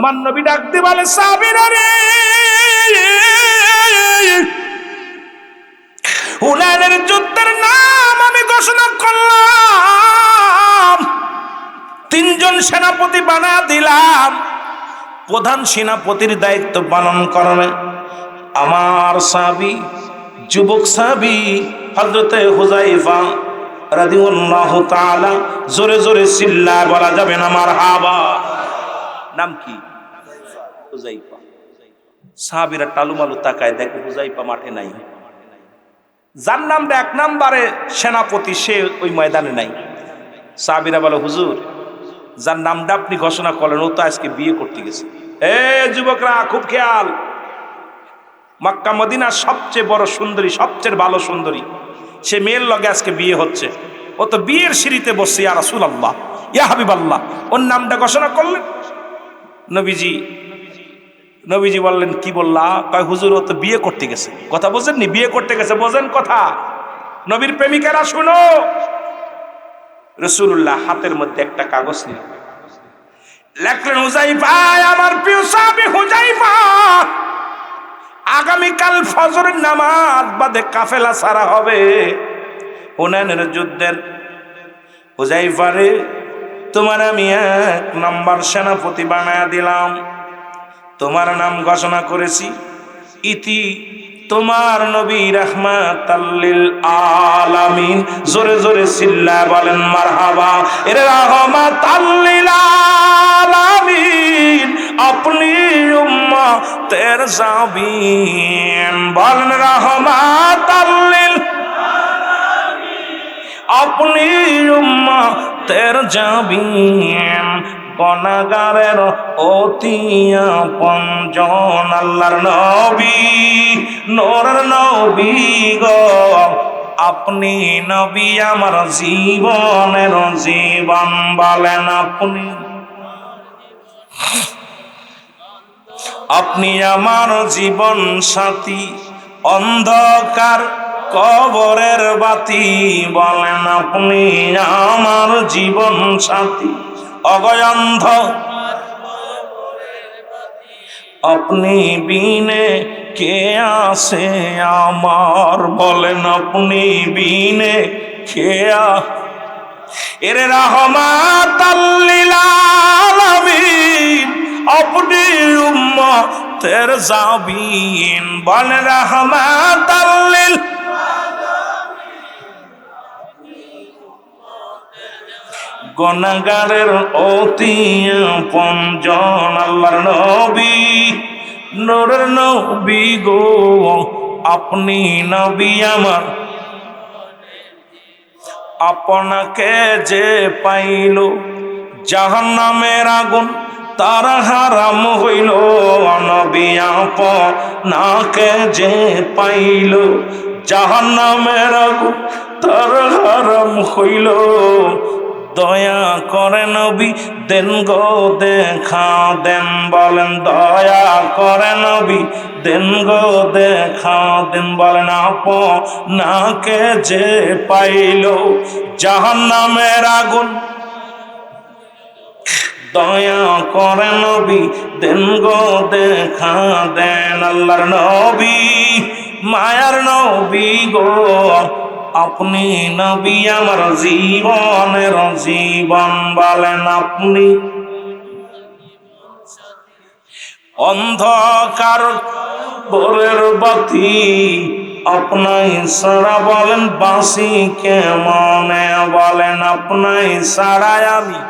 আমার নবী ডাক দিয়ে বলে, সাহাবীরা রে, হুনাইনের যুদ্ধের নাম আমি ঘোষণা করলাম, তিনজন সেনাপতি বানা দিলাম, প্রধান সেনাপতির দায়িত্ব পালন করবে আমার সাহাবী, যুবক সাহাবী হযরতে হুযায়ফা রাদিয়াল্লাহু তাআলা। জোরে জোরে চিল্লায় বলা যাবে না মারহাবা। নাম কি? হুযায়ফা। সাহাবীরা টালুমালু তাকায়, দেখে হুযায়ফা মাঠে নাই। যার নামটা এক নম্বরে সেনাপতি সে ওই ময়দানে নাই। সাহাবীরা বলে, হুজুর, যার নামটা আপনি ঘোষণা করলেন ও তো আজকে বিয়ে করতে গেছে। এ যুবকরা খুব খেয়াল, মক্কা মদিনার সবচেয়ে বড় সুন্দরী, সবচেয়ে ভালো সুন্দরী, সে মেয়ের লগে আজকে বিয়ে হচ্ছে। ও তো বিয়ের সিঁড়িতে বসছে। ইয়া রাসূলুল্লাহ, ইয়া হাবিবাল্লাহ, ওর নামটা ঘোষণা করলেন। নবীজি বললেন, কি বললা? কয়, হুজুর, ও তো বিয়ে করতে গেছে। কথা বোঝেননি? বিয়ে করতে গেছে, বোঝেন কথা? নবীর প্রেমিকারা শুনো। রাসূলুল্লাহ হাতের মধ্যে একটা কাগজ নিলেন, লেখলেন, হুযায়ফা, আমার প্রিয় সাহাবী হুযায়ফা, আগামীকাল ফজরের নামাজ বাদে কাফেলা ছাড়া হবে হুনাইনের যুদ্ধের। হুযায়ফা রে, তোমার আমি 1 নম্বর সেনাপতি বানায়া দিলাম, তোমার নাম ঘোষণা করেছি। ইতি তোমার নবী রাহমাতাল লিল আলামিন। জোরে জোরে চিল্লায় বলেন মারহাবা। এর রাহমাতাল লিল আলামিন, আপনি উম্মতের জাবিন। বলেন রাহমাতাল লিল আলামিন, আপনি উম্মতের জাবিন। গুনাহগারের অতি আপনজন আল্লাহর নবী, নূরের নবী গো, আপনি নবী আমার জীবনের জীবন। বলেন আপনি আমার জীবন সাথী, অন্ধকার কবরের বাতি। বলেন আপনি আমার জীবন সাথী, অগয়ন্ধ আপনি বিনে কে আসে আমার। বলেন আপনি বিনে কে? এর রাহমাতাল লিল আলামিন, আপনি উম্মতের জাবিন। বলেন রাহমাতাল লিল, গুনাহগারের অতি আপনজন আল্লাহর নবী, নূরের নবী গো, আপনি নবী আমার। আপনাকে যে পাইল জাহান্নামের আগুন তার হারাম হইল। নবী আপনাকে যে পাইল জাহান্নামের আগুন তার হারাম হইল। দয়া করে নবী দেন গো দেখা দেন। বলেন দয়া করে নবী দেন গো দেখা দেন। বলেন আপনাকে যে পাইল জাহান্নামের আগুন, দয়া করে নবী দেন গো দেখা দেন। আল্লাহর নবী, মায়ার নবী গো, আপনি নবী আমার জীবনের জীবন। বলেন আপনি অন্ধকার কবরের বাতি, আপনাই সারা বলেন বাঁচি কেমনে। বলেন আপনাই সারাই আমি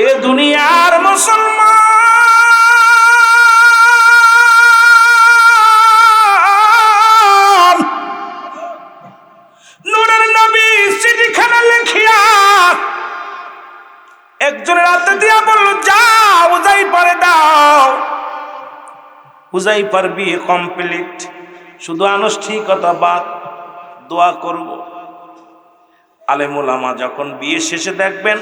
এ দুনিয়ার মুসলমান। নূরের নবী চিঠিখানা লিখিয়া একজনের হাতে দিয়া বলল, যাও হুযায়ফারে দাও। হুযায়ফার বিয়ে কমপ্লিট, শুধু আনুষ্ঠানিকতা বাদ, দোয়া করব। আলেম ওলামা যখন বিয়ে শেষে দেখবেন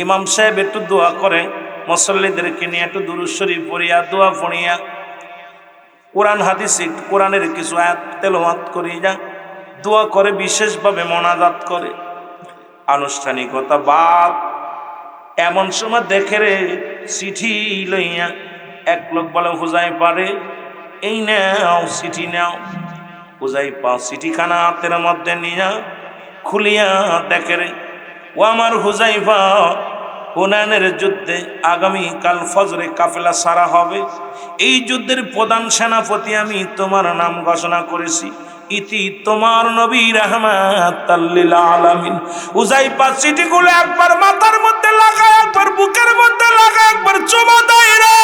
ইমাম সাহেব একটু দোয়া করে, মুসল্লিদেরকে নিয়ে একটু দুরূদ শরীফ পড়িয়া দোয়া পড়িয়া কোরআন হাদিস কোরআনের কিছু আয়াত তেলাওয়াত করিয়া দোয়া করে, বিশেষভাবে মোনাজাত করে। আনুষ্ঠানিকতা বাদ, এমন সময় দেখে রে চিঠি লইয়া এক লোক বলে হুজাইফারে এই নাও চিঠি নাও। হুজাইফা চিঠিখানা হাতের মধ্যে নিয়া খুলিয়া দেখে রে, ও আমার হুজাইফা, হুনাইনের যুদ্ধে আগামী কাল ফজরে কাফেলা সারা হবে। এই যুদ্ধের প্রধান সেনাপতি আমি তোমার নাম ঘোষণা করেছি, ইতি তোমার নবী রাহমাতাল লিল আলামিন। হুজাইফা চিঠিগুলো একবার মাথার মধ্যে লাগায়, একবার বুকের মধ্যে লাগায়, একবার চুমা দেয় রে।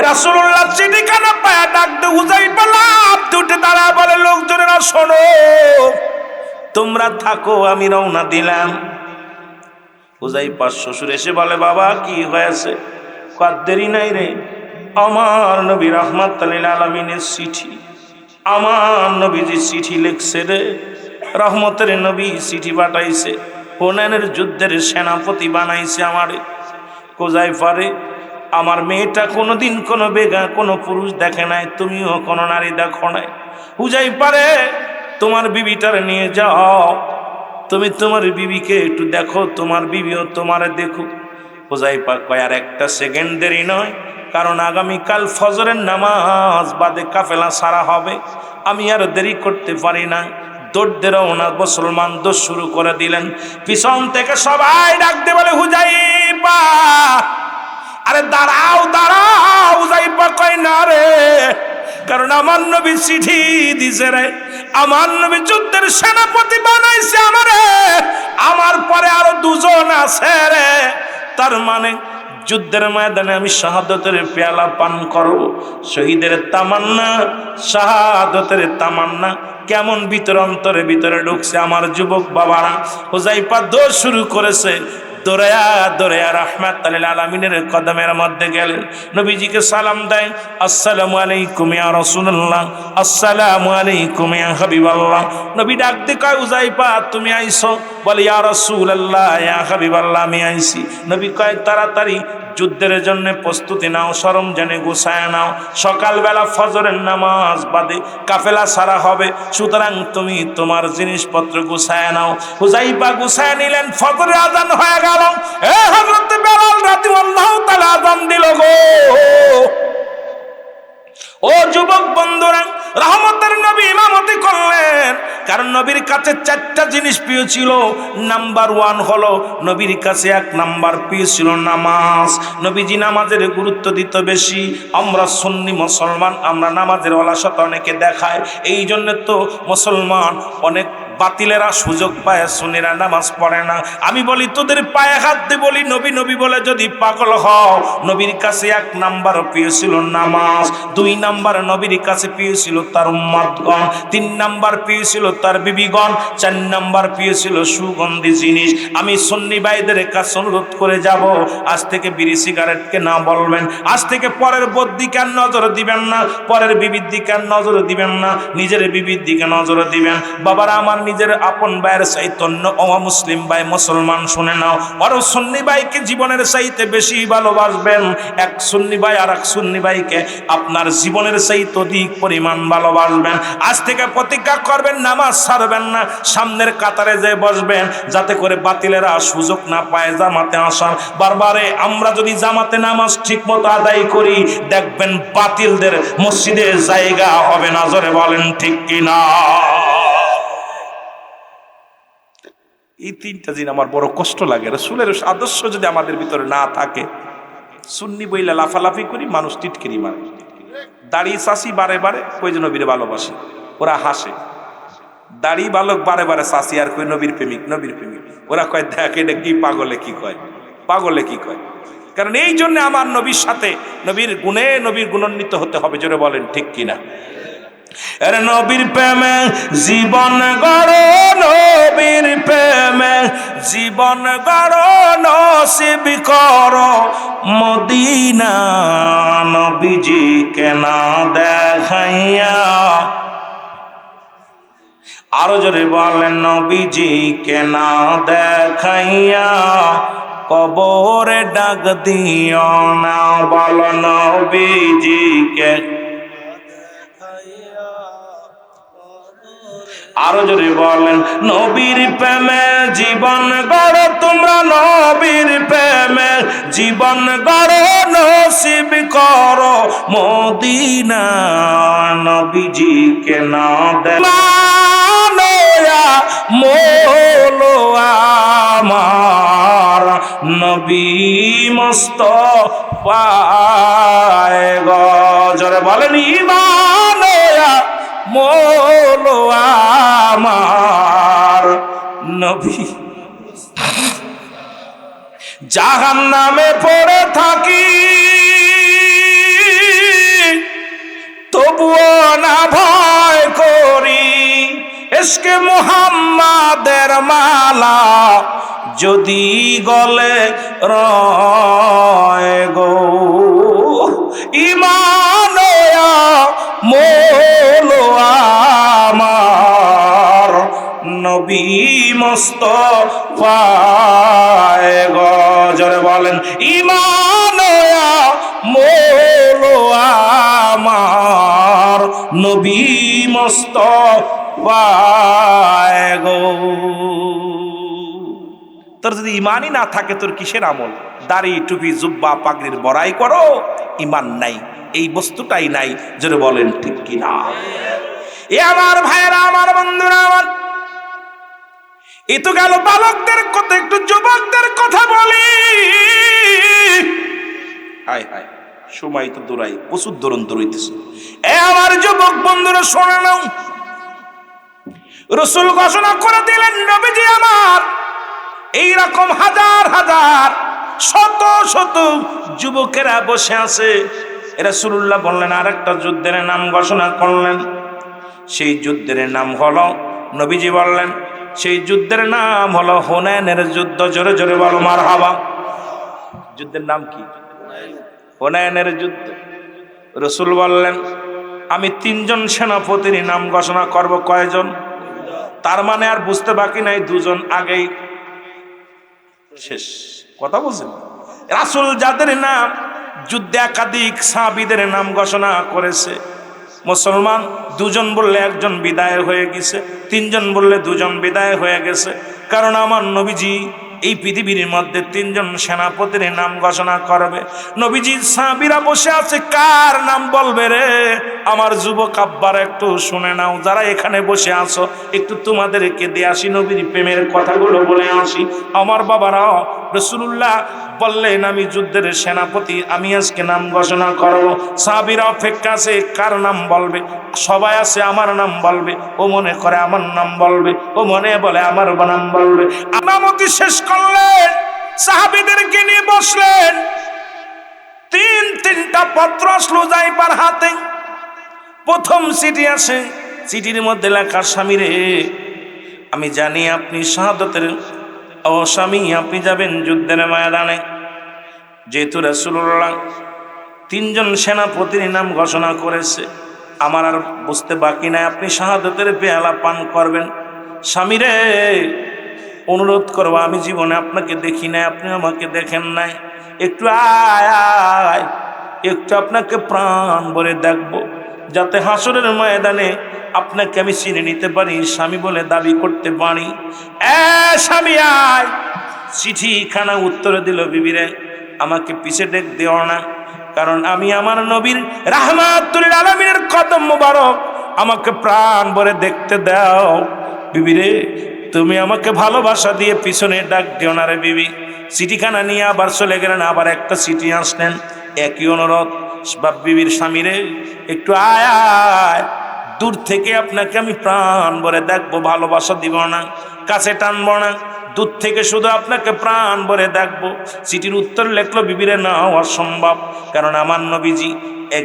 রাসূলুল্লাহ চিঠিখানা পায়া ডাক দে হুজাইফা লাফ উঠে দাঁড়া বলে, লোকজনেরা শোনো, তোমরা থাকো, আমি রওনা দিলাম। হুজাইফার শ্বশুর এসে বলে, বাবা কি হয়েছে? কত দেরি নাই রে, আমার নবী রাহমাতুল লিল আলামিনের চিঠি, আমার নবীজি চিঠি লিখছে রে, রহমতের নবী চিঠি পাঠাইছে, হুনাইনের যুদ্ধের সেনাপতি বানাইছে আমারে। হুজাইফা রে, আমার মেয়েটা কোনোদিন কোনো বেগা কোনো পুরুষ দেখে নাই, তুমিও কোনো নারী দেখো নাই। হুজাইফা রে, তোমার বিবিটারে নিয়ে যাও, তুমি তোমার বিবিকে একটু দেখো, তোমার বিবিও তোমারে দেখুক। হুজাইফা কয়, আর একটা সেকেন্ড দেরি নয়, কারণ আগামীকাল ফজরের নামাজ বাদে কাফেলা সারা হবে, আমি আর দেরি করতে পারি না। দৌড়তে রওনা মুসলমান দৌড় শুরু করে দিলেন। পিছন থেকে সবাই ডাকতে বলে, হুজাইফা, আরে দাঁড়াও দাঁড়াও। হুজাইফা কয়, না রে, কারণ আমার নবী চিঠি দিছে রে, আমার নবী যুদ্ধের সেনাপতি বানাইছে আমারে, আমার পরে আরো দুজন আছে রে, তার মানে যুদ্ধের ময়দানে আমি শাহাদতের পেয়ালা পান করব। শহীদের তামান্না, শাহাদতের তামান্না কেমন ভিতর অন্তরে ভিতরে ঢুকছে আমার যুবক বাবারা। হুজাইফা দৌড় শুরু করেছে, দৌড়ায়া দৌড়ায়া রাহমাতুল লিল আলামিনের কদমের মধ্যে গেলেন, নবীজিকে সালাম দেয়, আসসালামু আলাইকুম ইয়া রাসূলুল্লাহ, আসসালামু আলাইকুম ইয়া হাবিবাল্লাহ। নবী ডাকতে কয়, হুজাইফা তুমি আইছো? বলে, ইয়া রাসূলুল্লাহ, ইয়া হাবিবাল্লাহ, আমি আইছি। নবী কয়, তাড়াতাড়ি যুদ্ধের জন্য প্রস্তুতি নাও, সরঞ্জামে গুছায় নাও, সকালবেলা ফজরের নামাজ বাদে কাফেলা সারা হবে, সুতরাং তুমি তোমার জিনিসপত্র গুছায় নাও। হুজাইফা গুছায় নিলেন, ফজরের আযান হয়ে গেল। এ হযরত বেলাল রাদিয়াল্লাহু তাআলা আযান দিল গো। ও যুবক বন্ধুরা, রহমতের নবী ইমামতি করলেন, কারণ নবীর কাছে চারটা জিনিস প্রিয় ছিল। নাম্বার ওয়ান হলো নবীর কাছে এক নাম্বার প্রিয় ছিল নামাজ। নবীজি নামাজের গুরুত্ব দিত বেশি। আমরা সুন্নি মুসলমান, আমরা নামাজের অলসতা অনেকে দেখায়, এই জন্য তো মুসলমান অনেক বাতিলেরা সুযোগ পায়, সুন্নিরা নামাজ পড়ে না। আমি বলি, তোদের পায়ে হাত দিয়ে বলি, নবী নবী বলে যদি পাগল হও, নবীর কাছে এক নাম্বার প্রিয় ছিল নামাজ, দুই নাম্বার নবীর কাছে প্রিয় ছিল তার উম্মতগণ, তিন নাম্বার প্রিয় ছিল তার বিবিগণ, চার নাম্বার প্রিয় ছিল সুগন্ধি জিনিস। আমি সুন্নি ভাইদের কাছে অনুরোধ করে যাব, আজ থেকে বিড়ি সিগারেটকে না বলবেন, আজ থেকে পরের বোর দিকে আর নজর দিবেন না, পরের বিবির দিকে আর নজর দিবেন না, নিজের বিবির দিকে নজর দিবেন। বাবারা আমার, নিজের আপন ভাইয়ের চাইতন্য অমুসলিম ভাই মুসলমান শুনে নাও, আরো সুন্নি ভাইকে জীবনের চাইতে বেশি ভালোবাসবেন। এক সুন্নি ভাই আর এক সুন্নি ভাইকে আপনার জীবনের চাইতে অধিক পরিমাণ ভালোবাসবেন। আজ থেকে প্রতিজ্ঞা করবেন, নামাজ ছাড়বেন না, সামনের কাতারে যে বসবেন, যাতে করে বাতিলেরা সুযোগ না পায় জামাতে আসার। বারবারে আমরা যদি জামাতে নামাজ ঠিক মতো আদায় করি, দেখবেন বাতিলদের মসজিদে জায়গা হবে না। জোরে বলেন ঠিক কিনা? এই তিনটা জিনিস আমার বড় কষ্ট লাগে। রাসূলের আদর্শ যদি আমাদের ভিতরে না থাকে, সুন্নি বইলা লাফালাফি করি, মানুষ টিটকিরি মারে, দাড়ি চাষি বারে বারে কই যে নবীর ভালোবাসে, ওরা হাসে। দাড়ি বালক বারে বারে চাষি আর কই নবীর প্রেমিক, নবীর প্রেমিক। ওরা কয়, দেখ এটা কি, পাগলে কি কয়, পাগলে কি কয়। কারণ এই জন্য আমার নবীর সাথে, নবীর গুণে নবীর গুণান্বিত হতে হবে। জোরে বলেন ঠিক কিনা? এর নবীর প্রেমে জীবন গড়ো, নবীর প্রেমে জীবন গড়ো, নসিব করো মদিনা, নবীজি কেনা দেখাইয়া। আরো জোরে বলেন, নবীজি কেনা দেখাইয়া কবরে ডাক দিও না। বলো নবীজিকে আরো জোরে বলেন, নবীর প্রেমে জীবন গড়ো তোমরা, নবীর প্রেমে জীবন গড়ো, নসিব করো মদিনা নবীজিকে না দেয়া মোলো আমার নবী মুস্তাফায়ে গো। জোরে বলেন, ঈমান মোলো আমার নবী। জাহান্নামে পড়ে থাকি তবুও না ভয় করি, ইশকে মুহাম্মাদের মালা যদি গলে রয় গো। ঈমান মোলো আমার নবী মুস্তাফায়ে গো। জোরে বলেন, ঈমান মোলো আমার নবী মুস্তাফায়ে গো। তোর যদি ইমানই না থাকে তোর কিসের আমল? দাড়ি টুপি জুব্বা পাগড়ির বড়াই করো, ইমান নাই, এই বস্তুটাই নাই। জোরে বলেন ঠিক কিনা? এ আমার ভাইয়েরা, আমার বন্ধুরা, আমার এ তো গেল বালকদের কথা, একটু যুবকদের কথা বলি। হায় হায়, সময় তো দৌড়াই, প্রচুর দুরন্ত রইতেছে। এ আমার যুবক বন্ধুরা শোনে নাও, রাসূল ঘোষণা করে দিলেন, নবীজি আমার এইরকম হাজার হাজার শত শত যুবকেরা বসে আছে। রাসূলুল্লাহ বললেন, আরেকটা যুদ্ধের নাম ঘোষণা করলেন। সেই যুদ্ধের নাম হলো, নবীজি বললেন, সেই যুদ্ধের নাম হলো হুনাইনের যুদ্ধ। জোরে জোরে বলো মারহাবা। যুদ্ধের নাম কি? হুনাইনের যুদ্ধ। রাসূল বললেন, আমি তিনজন সেনাপতির নাম ঘোষণা করব। কয়জন? তার মানে আর বুঝতে বাকি নাই, দুজন আগেই শেষ। কথা বলছেন? রাসূল যাদের নাম যুদ্ধে একাধিক সাহাবীদের নাম ঘোষণা করেছে, মুসলমান দুজন বললে একজন বিদায় হয়ে গেছে, তিনজন বললে দুজন বিদায় হয়ে গেছে। কারণ আমার নবীজি এই পৃথিবীর মধ্যে তিনজন সেনাপতির নাম ঘোষণা করবে। নবীজির সাহাবীরা বসে আছে, কার নাম বলবে রে? আমার যুবক আব্বার একটু শুনে নাও, যারা এখানে বসে আছো একটু তোমাদেরকে দিয়ে আসি, নবীর প্রেমের কথাগুলো বলে আসি। আমার বাবারা, রাসূলুল্লাহ বললেন, আমি যুদ্ধের সেনাপতি, আমি আজকে নাম ঘোষণা করব। সাহাবীরা অপেক্ষা আছে, কার নাম বলবে? সবাই আছে আমার নাম বলবে, ও মনে করে আমার নাম বলবে, ও মনে বলে আমার নাম বলবে। ইমামতি শেষ করলেন, সাহাবীদেরকে নিয়ে বসলেন। তিনটা পত্র আসলো যাইবার হাতে। প্রথম চিঠি আসে, চিঠির মধ্যে লেখা, স্বামী রে, আমি জানি আপনি শাহাদাতের ও স্বামী, আপনি যাবেন যুদ্ধের ময়দানে। যেহেতু রাসূলুল্লাহ তিনজন সেনাপতির নাম ঘোষণা করেছে, আমার আর বুঝতে বাকি নাই, আপনি শাহাদাতের পেয়ালা পান করবেন। স্বামী রে, অনুরোধ করবো, আমি জীবনে আপনাকে দেখি নাই, আপনি আমাকে দেখেন নাই, একটু আয় আয়, একটু আপনাকে প্রাণ ভরে দেখবো, যাতে হাসরের ময়দানে আপনাকে আমি চিনে নিতে পারি, স্বামী বলে দাবি করতে পারি। স্বামী আয়। চিঠিখানা উত্তরে দিল, বিবিরে আমাকে পিছে ডেক দিও না, কারণ আমি আমার নবীর রাহমাতুল আলামিনের কদম মোবারক, আমাকে প্রাণ ভরে দেখতে দাও। বিবিরে তুমি আমাকে ভালোবাসা দিয়ে পিছনে ডাক দিও না রে বিবি। চিঠিখানা নিয়ে আবার চলে গেলেন, আবার একটা চিঠি আসলেন, একই অনুরোধ, বাপ বিবির স্বামীরে একটু আয় আয়, দূর থেকে আপনাকে আমি প্রাণ ভরে দেখবো, ভালোবাসা দিব না, কাছে টানবো না, দূর থেকে শুধু আপনাকে প্রাণ ভরে দেখবো। চিঠির উত্তর লেখলো, বিবিরে না অসম্ভব, কারণ আমার নবীজি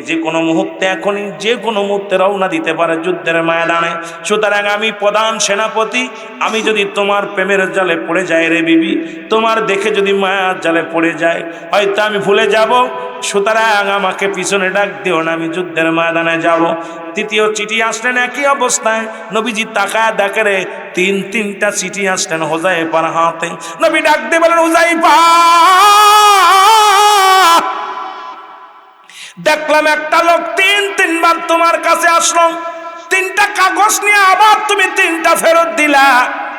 যে কোনো মুহূর্তে, এখনই যে কোনো মুহূর্তে রওনা দিতে পারে যুদ্ধের ময়দানে। সুতরাং আমি প্রধান সেনাপতি, আমি যদি তোমার প্রেমের জালে পড়ে যাই রে বিবি, তোমার দেখে যদি মায়ার জালে পড়ে যায়, হয়তো আমি ভুলে যাব। সুতরাং আমাকে পিছনে ডাক দিও না, আমি যুদ্ধের ময়দানে যাব। তৃতীয় চিঠি আসলেন, একই অবস্থায়। নবীজি তাকায় দেখে রে, তিনটা চিঠি আসলেন হুযায়ফার হাতে। নবী ডাক দিয়ে বলেন, হুযায়ফা, দেখলাম একটা লোক তিনবার তোমার কাছে আসলো, তিনটা কাগজ নিয়ে আবার তুমি তিনটা ফেরত দিলা।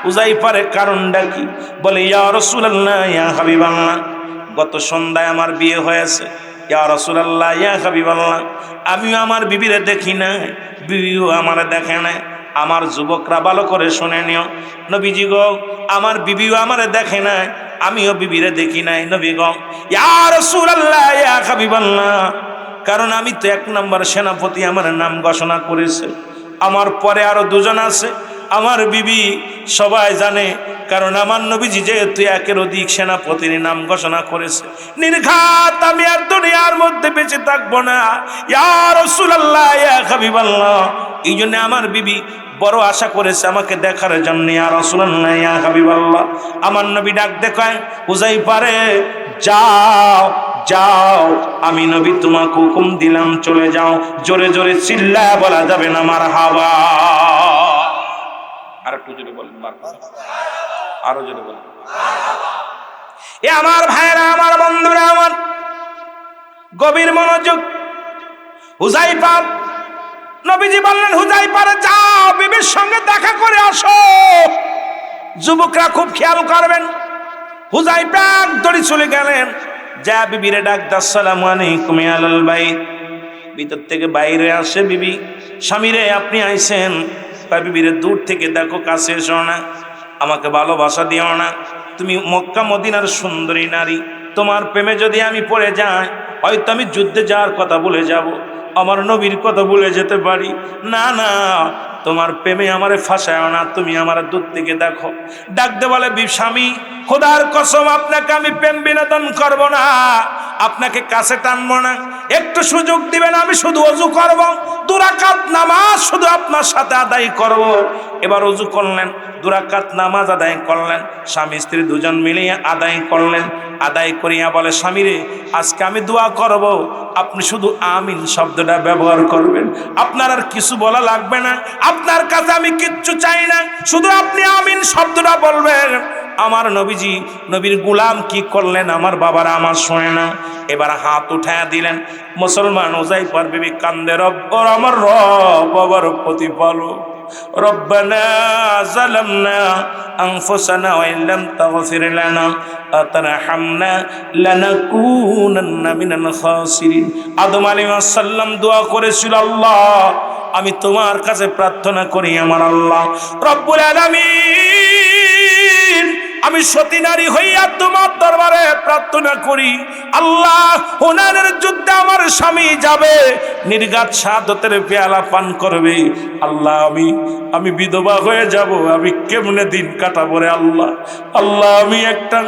হুযায়ফার কারণটা কি? বলে ইয়া রাসূলুল্লাহ, ইয়া হাবিবাল্লাহ, গত সন্ধ্যায় আমার বিয়ে হয়েছে। ইয়া রাসূলুল্লাহ, ইয়া হাবিবাল্লাহ, আমিও আমার বিবিরে দেখি নাই, বিবিও আমার দেখে নাই। আমার যুবকরা ভালো করে শুনে নিও, নবীজি গো, আমার বিবিও আমারে দেখে নাই, আমিও বিবিরে দেখি নাই। নবী গো, ইয়া রাসূলুল্লাহ, ইয়া হাবিবাল্লাহ, কারণ আমি তো 1 নম্বর সেনাপতি, আমার নাম ঘোষণা করেছে। আমার পরে আরো দুজন আছে, আমার বিবি সবাই জানে, কারণ আমার নবীজি যেহেতু 1-এর অধিক সেনাপতির নাম ঘোষণা করেছে। নির্ঘাত আমি আর দুনিয়ার মধ্যে বেঁচে থাকবো না। ইয়া রাসূলুল্লাহ, ইয়া হাবিবাল্লাহ, এই জন্য আমার বিবি বড় আশা করেছে আমাকে দেখার জন্য। ইয়া রাসূলুল্লাহ, ইয়া হাবিবাল্লাহ, আমার নবী ডাক দেখায়, হুযায়ফারে যাও যাও, আমি নবী তোমাকে হুকুম দিলাম, চলে যাও। জোরে জোরে চিল্লায় বলা যাবে না মারহাবা? আর একটু জোরে বলেন মারহাবা, আরো জোরে বলেন মারহাবা। এ আমার ভাইরা, আমার বন্ধুরা, আমার গভীর মনোযোগ। হুযায়ফা, নবীজি বললেন হুযায়ফারে যাও, বিবির সঙ্গে দেখা করে আসো। যুবকরা খুব খেয়াল করবেন। হুযায়ফা দৌড়ে চলে গেলেন, যা বিবিরে ডাক, আসসালামু আলাইকুম ইয়া আহলাল বাইত। ভিতর থেকে বাইরে আসে বিবি, স্বামীরে আপনি আইছেন? বিবিরে দূর থেকে দেখো, কাছে এসো না, আমাকে ভালোবাসা দিও না, তুমি মক্কা মদিনার সুন্দরী নারী, তোমার প্রেমে যদি আমি পড়ে যাই, হয়তো আমি যুদ্ধে যাওয়ার কথা বলে যাব, আমার নবীর কথা ভুলে যেতে পারি। না না, তোমার প্রেমে আমারে ফাঁসায় না, তুমি আমার দূর থেকে দেখো। ডাকতে বলে, স্বামী, খোদার কসম, আপনাকে আমি প্রেম বিনোদন করব না, আপনাকে কাছে টানবো না, একটু সুযোগ দিবেন, আমি শুধু ওযু করব, 2 রাকাত নামাজ শুধু আপনার সাথে আদায় করব। এবার ওযু করলেন, 2 রাকাত নামাজ আদায় করলেন, স্বামী স্ত্রী দুজন মিলিয়ে আদায় করলেন। আদায় করিয়া বলে, স্বামীরে, আজকে আমি দোয়া করব, আপনি শুধু আমিন শব্দটা ব্যবহার করবেন, আপনার আর কিছু বলা লাগবে না, আপনার কাছে আমি কিচ্ছু চাই না, শুধু আপনি আমিন শব্দটা বলবেন। আমার নবীজি, নবীর গোলাম কি করলেন, আমার বাবারা আমার শোনে না, এবার হাত উঠায়া দিলেন। মুসলমান হুযায়ফার বিবি কান্দে, রব্ব, আমার রব, আমার প্রতিপালক, রব্বানা যালামনা আনফুসানা ওয়া ইল্লাম তাগফির লানা ওয়া তারহামনা লানাকুনান্না মিনাল খাসিরিন। আদম আলাইহিস সালাম দোয়া করেছিল, আল্লাহ, আমি তোমার কাছে প্রার্থনা করি, আমার আল্লাহ রব্বুল আলামিন, আমি সতী নারী হইয়া তোমার দরবারে প্রার্থনা করি, আল্লাহ, হুনাইনের যুদ্ধে আমার স্বামী যাবে, নির্ঘাত শাহাদাতের পেয়ালা পান করবে, আল্লাহ, আমি বিধবা হয়ে যাব, আমি কেমনে দিন কাটাবো রে আল্লাহ? আল্লাহ, আমি একটা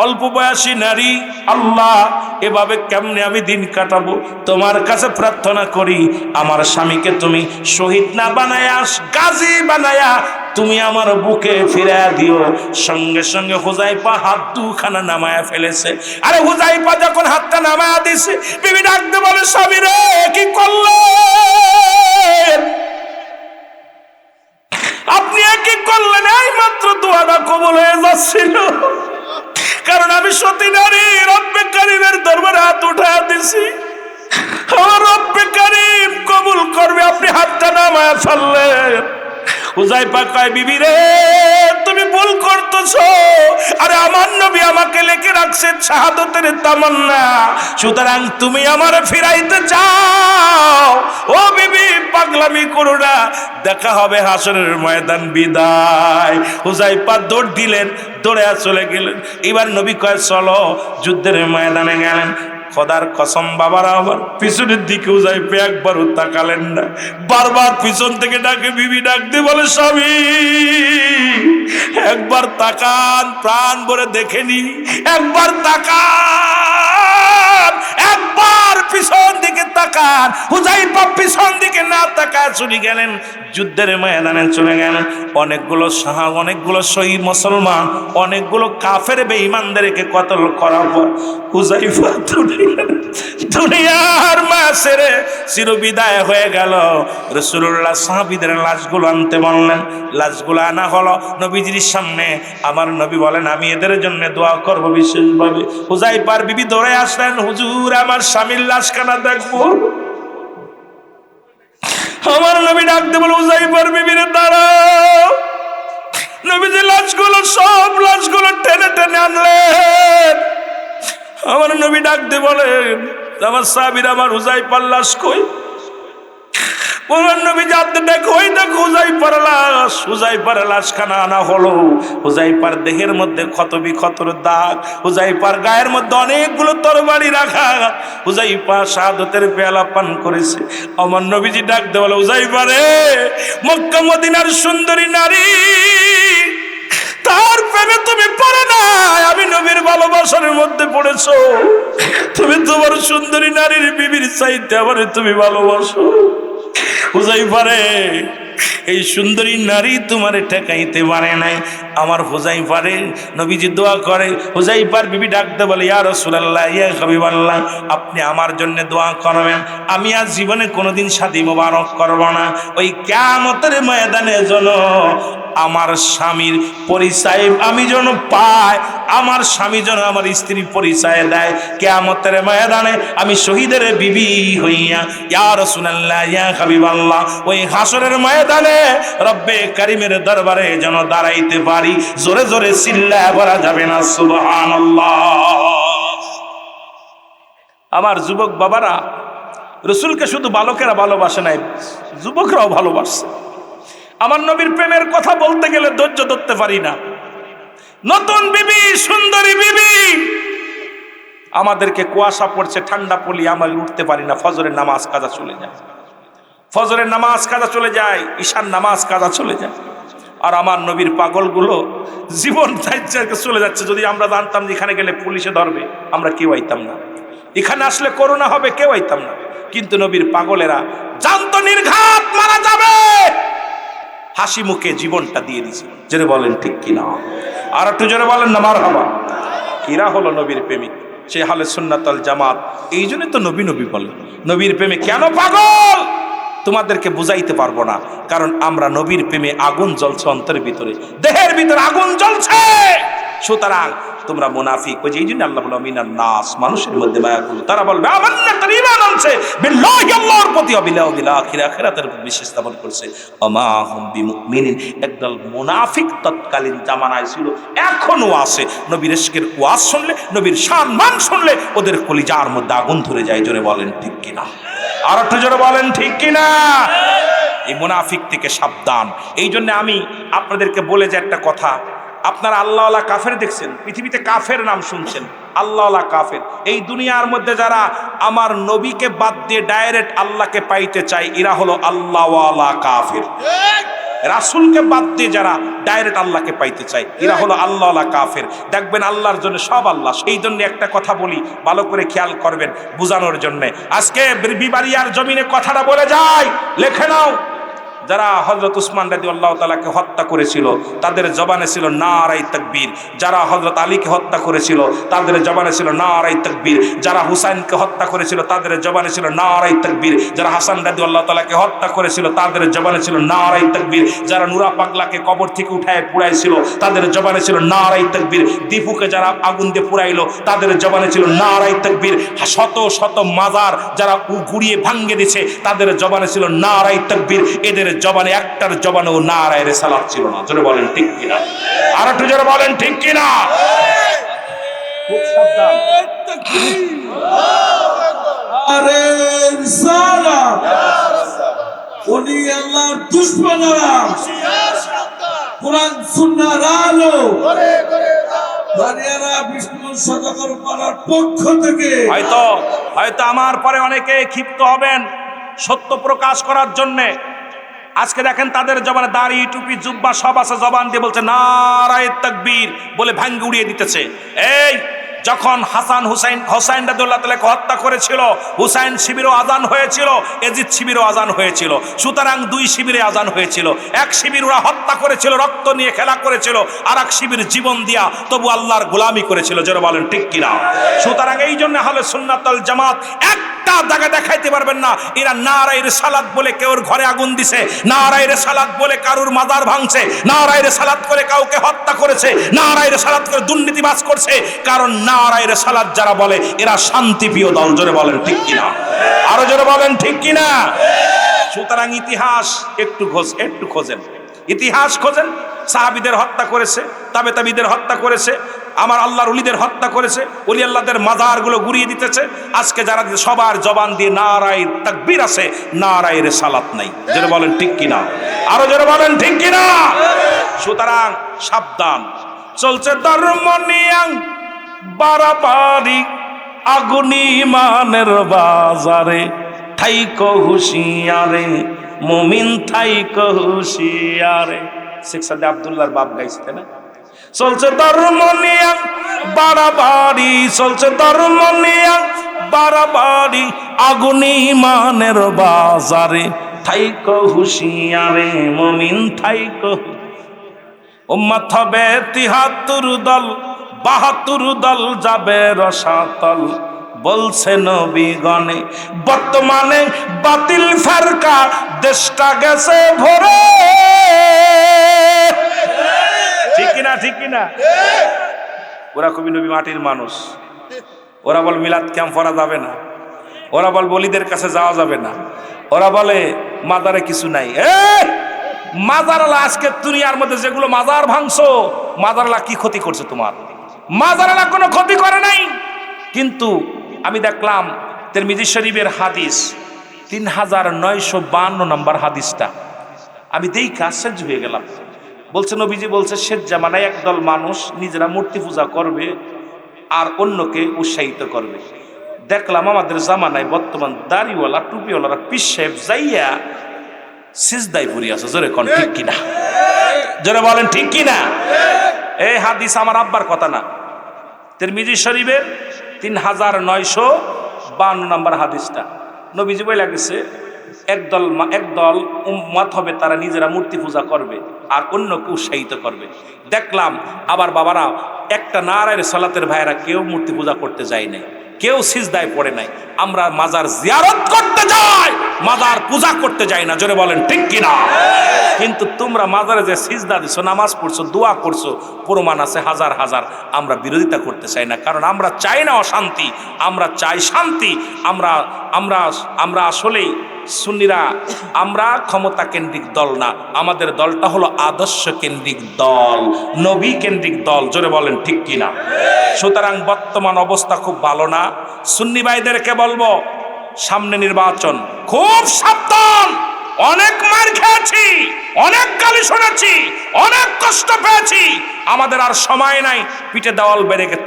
অল্প বয়সী নারী, আল্লাহ, এভাবে কেমনে আমি দিন কাটাবো? তোমার কাছে প্রার্থনা করি, আমার স্বামীকে তুমি শহীদ না বানায়া, গাজী বানায়া তুমি আমার বুকে ফিরাইয়া দিও। সঙ্গে সঙ্গে হুযায়ফা হাত দুখানা নামায়া ফেলেছে। আরে হুযায়ফা যখন হাতটা নামায়া দিছে, বিবি ডাকতে বলে, স্বামী রে, কি করলেন আপনি? কি করলেন? এই মাত্র দোয়াটা কবুল হয়ে যাচ্ছিল, কারণ আমি সতী নারী, রব্বে কারীমের দরবারে হাত উঠায়া দিছি, আমার রব্বে কারীম কবুল করবে, আপনি হাতটা নামায়া ফেললেন। হুযায়ফা কয়, বিবি রে, তুমি ভুল করতেছো, আরে আমার নবী আমাকে লিখে রাখছেন শাহাদাতের তামান্না, সুতরাং তুমি আমারে ফিরাইতে চাও। ও বিবি, পাগলামি করো না, দেখা হবে হাসরের ময়দান, বিদায়। হুযায়ফা দৌড় দিলেন, দৌড়ে চলে গেলেন। এবার নবী কয়, চলো, যুদ্ধের ময়দানে গেলেন। খোদার কসম, বাবারা, আমার পিছনের দিকে হুযায়ফা একবারও তাকালেন না, বারবার পিছন থেকে ডাকে, বিবি ডাক দিয়ে বলে, স্বামী, একবার তাকান, প্রাণ ভরে দেখেনি, একবার তাকান, একবার পিছন দিকে তাকান। হুযায়ফা পিছন দিকে না তাকায় চলে গেলেন, যুদ্ধের ময়দানে চলে গেলেন। অনেকগুলো শহীদ মুসলমান, অনেকগুলো কাফের বেঈমানদেরকে কতল করার পর হুযায়ফা দুনিয়ার মায়া ছেড়ে চিরবিদায় হয়ে গেল। রাসূলুল্লাহ সাহাবীদের লাশগুলো আনতে বললেন, লাশগুলো আনা হলো নবীজির সামনে। আমার নবী বলেন, আমি এদের জন্য দোয়া করব বিশেষভাবে। হুযায়ফার বিবি দৌড়ে আসলেন, হুজুর, আমার স্বামীর লাশখানা দেখবো। আমার নবী ডাকতে বলে হুযায়ফার বিবিরে দাঁড়াও। নবীজি সব লাশগুলো টেনে টেনে আনলেন। আমার নবী ডাকতে বলেন আমার সাহাবীরা আমার হুযায়ফার লাশ কই? আমার নবী যাতে দেখো ওই দেখো হুযায়ফার লাশখানা আনা হলো। হুযায়ফার দেহের মধ্যে ক্ষত বিক্ষতর দাগ, হুযায়ফার গায়ের মধ্যে অনেকগুলো তরবারি রাখা। হুযায়ফা শাহাদাতের পেয়ালা পান করেছে। আমার নবীজি ডাকতে বলে হুযায়ফা রে, মক্কা মদিনার সুন্দরী নারী, তার প্রেমে তুমি পড়ে নাই, আমি নবীর ভালোবাসার মধ্যে পড়েছো। তুমি তোমার সুন্দরী নারীর বিবির চাইতে আমারে তুমি ভালোবাসো। হুযায়ফা রে, এই সুন্দরী নারী তোমারে ঠেকাইতে পারে নাই। আমার হুযায়ফা রে, নবীজি দোয়া করে। হুযায়ফার বিবি ডাকতে বলে ইয়া রাসূলুল্লাহ, ইয়া হাবিবাল্লাহ, আপনি আমার জন্য দোয়া করবেন। আমি আজ জীবনে কোনোদিন শাদী মোবারক করব না। ওই কিয়ামতের ময়দানে যেন আমার স্বামীর পরিচয় আমি যেন পাই, আমার স্বামী যেন আমার স্ত্রীর পরিচয় দেয়। কিয়ামতের ময়দানে আমি শহীদের বিবি হইয়া ইয়া রাসূলুল্লাহ, ইয়া হাবিবাল্লাহ, ওই হাসরের ময়দানে রব্বে কারীমের দরবারে যেন দাঁড়াইতে পারি। জোরে জোরে চিল্লায়া বলা যাবে না সুবহানাল্লাহ। আমার যুবক বাবারা, রাসূলকে শুধু বালকেরা ভালোবাসে নাই, যুবকরাও ভালোবাসে। আমার নবীর প্রেমের কথা বলতে গেলে ধৈর্য ধরতে পারি না। নতুন বিবি, সুন্দরী বিবি, আমাদেরকে কুয়াশা পড়ছে, ঠান্ডা পড়লে আমরা উঠতে পারি না, ফজরের নামাজ কাজা চলে যায়, ফজরের নামাজ কাজা চলে যায়, ঈশার নামাজ কাজা চলে যায়। আর আমার নবীর পাগলগুলো জীবন চলে যাচ্ছে। যদি আমরা জানতাম যে এখানে গেলে পুলিশে ধরবে, আমরা কেউ আইতাম না। এখানে আসলে করোনা হবে, কেউ আইতাম না। কিন্তু নবীর পাগলেরা জানতো নির্ঘাত মারা যাবে, হাসি মুখে জীবনটা দিয়ে দিছে। জোরে বলেন ঠিক কিনা? আর একটু জোরে বলেন না মারহাবা। এরা হলো নবীর প্রেমিক, সে আহলে সুন্নাত ওয়াল জামাত। এই জন্য তো নবী নবী বলে। নবীর প্রেমে কেন পাগল তোমাদেরকে বুঝাইতে পারবো না, কারণ আমরা নবীর প্রেমে আগুন জ্বলছে অন্তরের ভিতরে, দেহের ভিতরে আগুন জ্বলছে। সুতরাং তোমরা মুনাফিক, ওই যে এই জন্য আল্লাহ বলে মিনান নাস, মানুষের মধ্যে মায়া করো। তারা বলবে আমান্না, তার ঈমান আনছে বিল্লাহি, আল্লাহর প্রতি, বিল আখির, আখিরাতের উপর বিশ্বাস স্থাপন করছে। ওমা হুম বিমুমিনিন। একদল মুনাফিক তৎকালীন জামানায় ছিল, এখনো আছে। নবীর ইশকের ওয়াজ শুনলে, নবীর সম্মান শুনলে ওদের কলিজার মধ্যে আগুন ধরে যায়। জোরে বলেন ঠিক কিনা? আর একটু জোরে বলেন ঠিক কিনা? এই মুনাফিক থেকে সাবধান। এই জন্য আমি আপনাদেরকে বলে যে একটা কথা, আপনারা আল্লাহওয়ালা কাফের দেখছেন, পৃথিবীতে কাফের নাম শুনছেন, আল্লাহওয়ালা কাফের। এই দুনিয়ার মধ্যে যারা আমার নবীকে বাদ দিয়ে ডাইরেক্ট আল্লাহকে পাইতে চায়, এরা হলো আল্লাহওয়ালা কাফের। রাসূলকে বাদ দিয়ে যারা ডাইরেক্ট আল্লাহকে পাইতে চায়, এরা হলো আল্লাহওয়ালা কাফের। দেখবেন আল্লাহর জন্য সব আল্লাহ। সেই জন্য একটা কথা বলি, ভালো করে খেয়াল করবেন বোঝানোর জন্য। আজকে বিবারিয়ার জমিনে কথাটা বলে যায়, লেখে নাও। যারা হযরত উসমান রাদিয়াল্লাহু তাআলাকে হত্যা করেছিল, তাদের জবানে ছিল নারায়ে তাকবীর। যারা হযরত আলীকে হত্যা করেছিল, তাদের জবানে ছিল নারায়ে তাকবীর। যারা হুসাইনকে হত্যা করেছিল, তাদের জবানে ছিল নারায়ে তাকবীর। যারা হাসান রাদিয়াল্লাহু তাআলাকে হত্যা করেছিল, তাদের জবানে ছিল নারায়ে তাকবীর। যারা নুরা পাগলাকে কবর থেকে উঠায় পুড়াইছিল, তাদের জবানে ছিল নারায়ে তাকবীর। দীপুকে যারা আগুন দিয়ে পুড়াইলো, তাদের জবানে ছিল নারায়ে তাকবীর। শত শত মাজার যারা গুড়িয়ে ভাঙ্গে দিয়েছে, তাদের জবানে ছিল নারায়ে তাকবীর। এদের জবানে একটার জবানেও নারায়ে রিসালাত ছিল না। জোরে বলেন ঠিক কিনা? আর একটু জোরে বলেন ঠিক কিনা? খুব সাবধান। আরে রিসালাত ওলি আল্লাহর দুশমনেরা কোরআন সুন্নাহর আলো দাঁড়িয়ারা বিষ্ণু সদকার পাড়ার পক্ষ থেকে হয়তো আমার পরে অনেকে ক্ষিপ্ত হবেন সত্য প্রকাশ করার জন্যে। আজকে দেখেন তাদের জবানে দাড়ি, টুপি, জুব্বা সব আছে, জবান দিয়ে বলছে নারায়ে তাকবীর বলে ভাঙ্গে উড়িয়ে দিতেছে। এই যখন হাসান হোসাইন রাদিয়াল্লাহু তাআলাকে হত্যা করেছিল, হুসাইন শিবিরও আজান হয়েছিল, এজিদ শিবিরও আজান হয়েছিল। সুতরাং দুই শিবিরে আজান হয়েছিল। এক শিবির ওরা হত্যা করেছিল, রক্ত নিয়ে খেলা করেছিল, আর এক শিবির জীবন দিয়া তবু আল্লাহর গোলামি করেছিল। যারা বলেন ঠিক কিনা? সুতরাং এই জন্য আহলে সুন্নাত ওয়াল জামাত একটা জায়গা দেখাইতে পারবেন না এরা নারায়ে রিসালাত বলে কেউর ঘরে আগুন দিছে, নারায়ে রিসালাত বলে কারুর মাজার ভাঙছে, নারায়ে রিসালাত করে কাউকে হত্যা করেছে, নারায়ে রিসালাত করে দুর্নীতিবাজ করছে। কারণ নারায়ে রিসালাত যারা বলে এরা শান্তিপ্রিয় দল। জোরে বলেন ঠিক কিনা? আরো জোরে বলেন ঠিক কিনা? সুতরাং ইতিহাস একটু খোঁজেন, ইতিহাস খোঁজেন। সাহাবীদের হত্যা করেছে, তাবিদের হত্যা করেছে, আমার আল্লাহর ওলিদের হত্যা করেছে, ওলি আল্লাহদের মাজারগুলো গুড়িয়ে দিতেছে। আজকে যারা সবার জবান দিয়ে নারায়ে তাকবীর আছে, নারায়ে রিসালাত নাই। যারা বলেন ঠিক কিনা, আরো যারা বলেন ঠিক কিনা। সুতরাং সাবধান, চলছে ধর্ম নিয়াং বাড়াবাড়ি আগুন ইমানের বাজারে, থাইকো হুঁশিয়ারে মুমিন থাইকো হুঁশিয়ারে। শেখ সাদে আব্দুল্লাহর বাপ গাইছে, তাই না? চলছে ধর্ম নিয়াং বাড়াবাড়ি, চলছে ধর্ম নিয়াং বাড়াবাড়ি আগুন ইমানের বাজারে, থাইকো হুঁশিয়ারে মুমিন থাইকো। উম্মত হবে ৭৩ দল, ৭২ দল যাবে রসাতল, বলছে নবীগণে। বর্তমানে বাতিল ফেরকা দেশটা গেছে ভরে। ঠিক কিনা, ঠিক কিনা? ওরা কবি নবী মাটির মানুষ, ওরা বল মিলাদ ক্যাম্প করা যাবে না, ওরা বল বলিদের কাছে যাওয়া যাবে না, ওরা বলে মাজারে কিছু নাই। মাজারালা আজকে দুনিয়ার মধ্যে যেগুলো মাজার ভাঙছো, মাজারালা কি ক্ষতি করছে তোমার? মাজারালা কোনো ক্ষতি করে নাই। কিন্তু আমি দেখলাম তিরমিজি শরীফের হাদিস ৩৯৫২ নম্বর হাদিসটা, আমি দেখে আশ্চর্য হয়ে গেলাম। বলছে নবীজি বলছে, শেষ জামানায় একদল মানুষ নিজেরা মূর্তি পূজা করবে আর অন্যকে উৎসাহিত করবে। দেখলাম আমাদের জামানায় বর্তমান দাড়িওয়ালা টুপিওয়ালারা পীর সাহেব যাইয়া সিজদায় পড়ে আছে। জোরে কোন ঠিক কিনা, জোরে বলেন ঠিক কিনা। এই হাদিস আমার আব্বার কথা না, তিরমিজি শরীফের ৩৯৫২ নম্বর হাদিসটা। নবীজি বলে গেছে একদল উম্মত হবে, তারা নিজেরা মূর্তি পূজা করবে আর অন্যকে উৎসাহিত করবে। দেখলাম আবার বাবারা একটা নারায়ের সালাতের ভাইয়েরা কেউ মূর্তি পূজা করতে যায় নাই, কেউ সিজদায় পড়ে নাই। আমরা মাজার জিয়ারত করতে যাই, মাজার পূজা করতে যাই না। জোরে বলেন ঠিক কিনা। কিন্তু তোমরা মাজারে যে সিজদা দিছো, নামাজ পড়ছো, দোয়া করছো, প্রমাণ আছে হাজার হাজার। আমরা বিরোধিতা করতে চাই না, কারণ আমরা চাই না অশান্তি, আমরা চাই শান্তি। আমরা আসলেই সুন্নিরা আমরা ক্ষমতা কেন্দ্রিক দল না, আমাদের দলটা হলো আদর্শ কেন্দ্রিক দল, নবী কেন্দ্রিক দল। জোরে বলেন ঠিক কিনা। সুতরাং বর্তমান অবস্থা খুব ভালো না। সুন্নি ভাইদেরকে বলবো, সামনে নির্বাচন, খুব সাবধান। অনেক মার খেয়েছি, অনেক গালি শুনেছি, অনেক কষ্ট পেয়েছি, আমাদের আর সময় নাই। পিঠে দেওয়াল বেঁধে গেছে,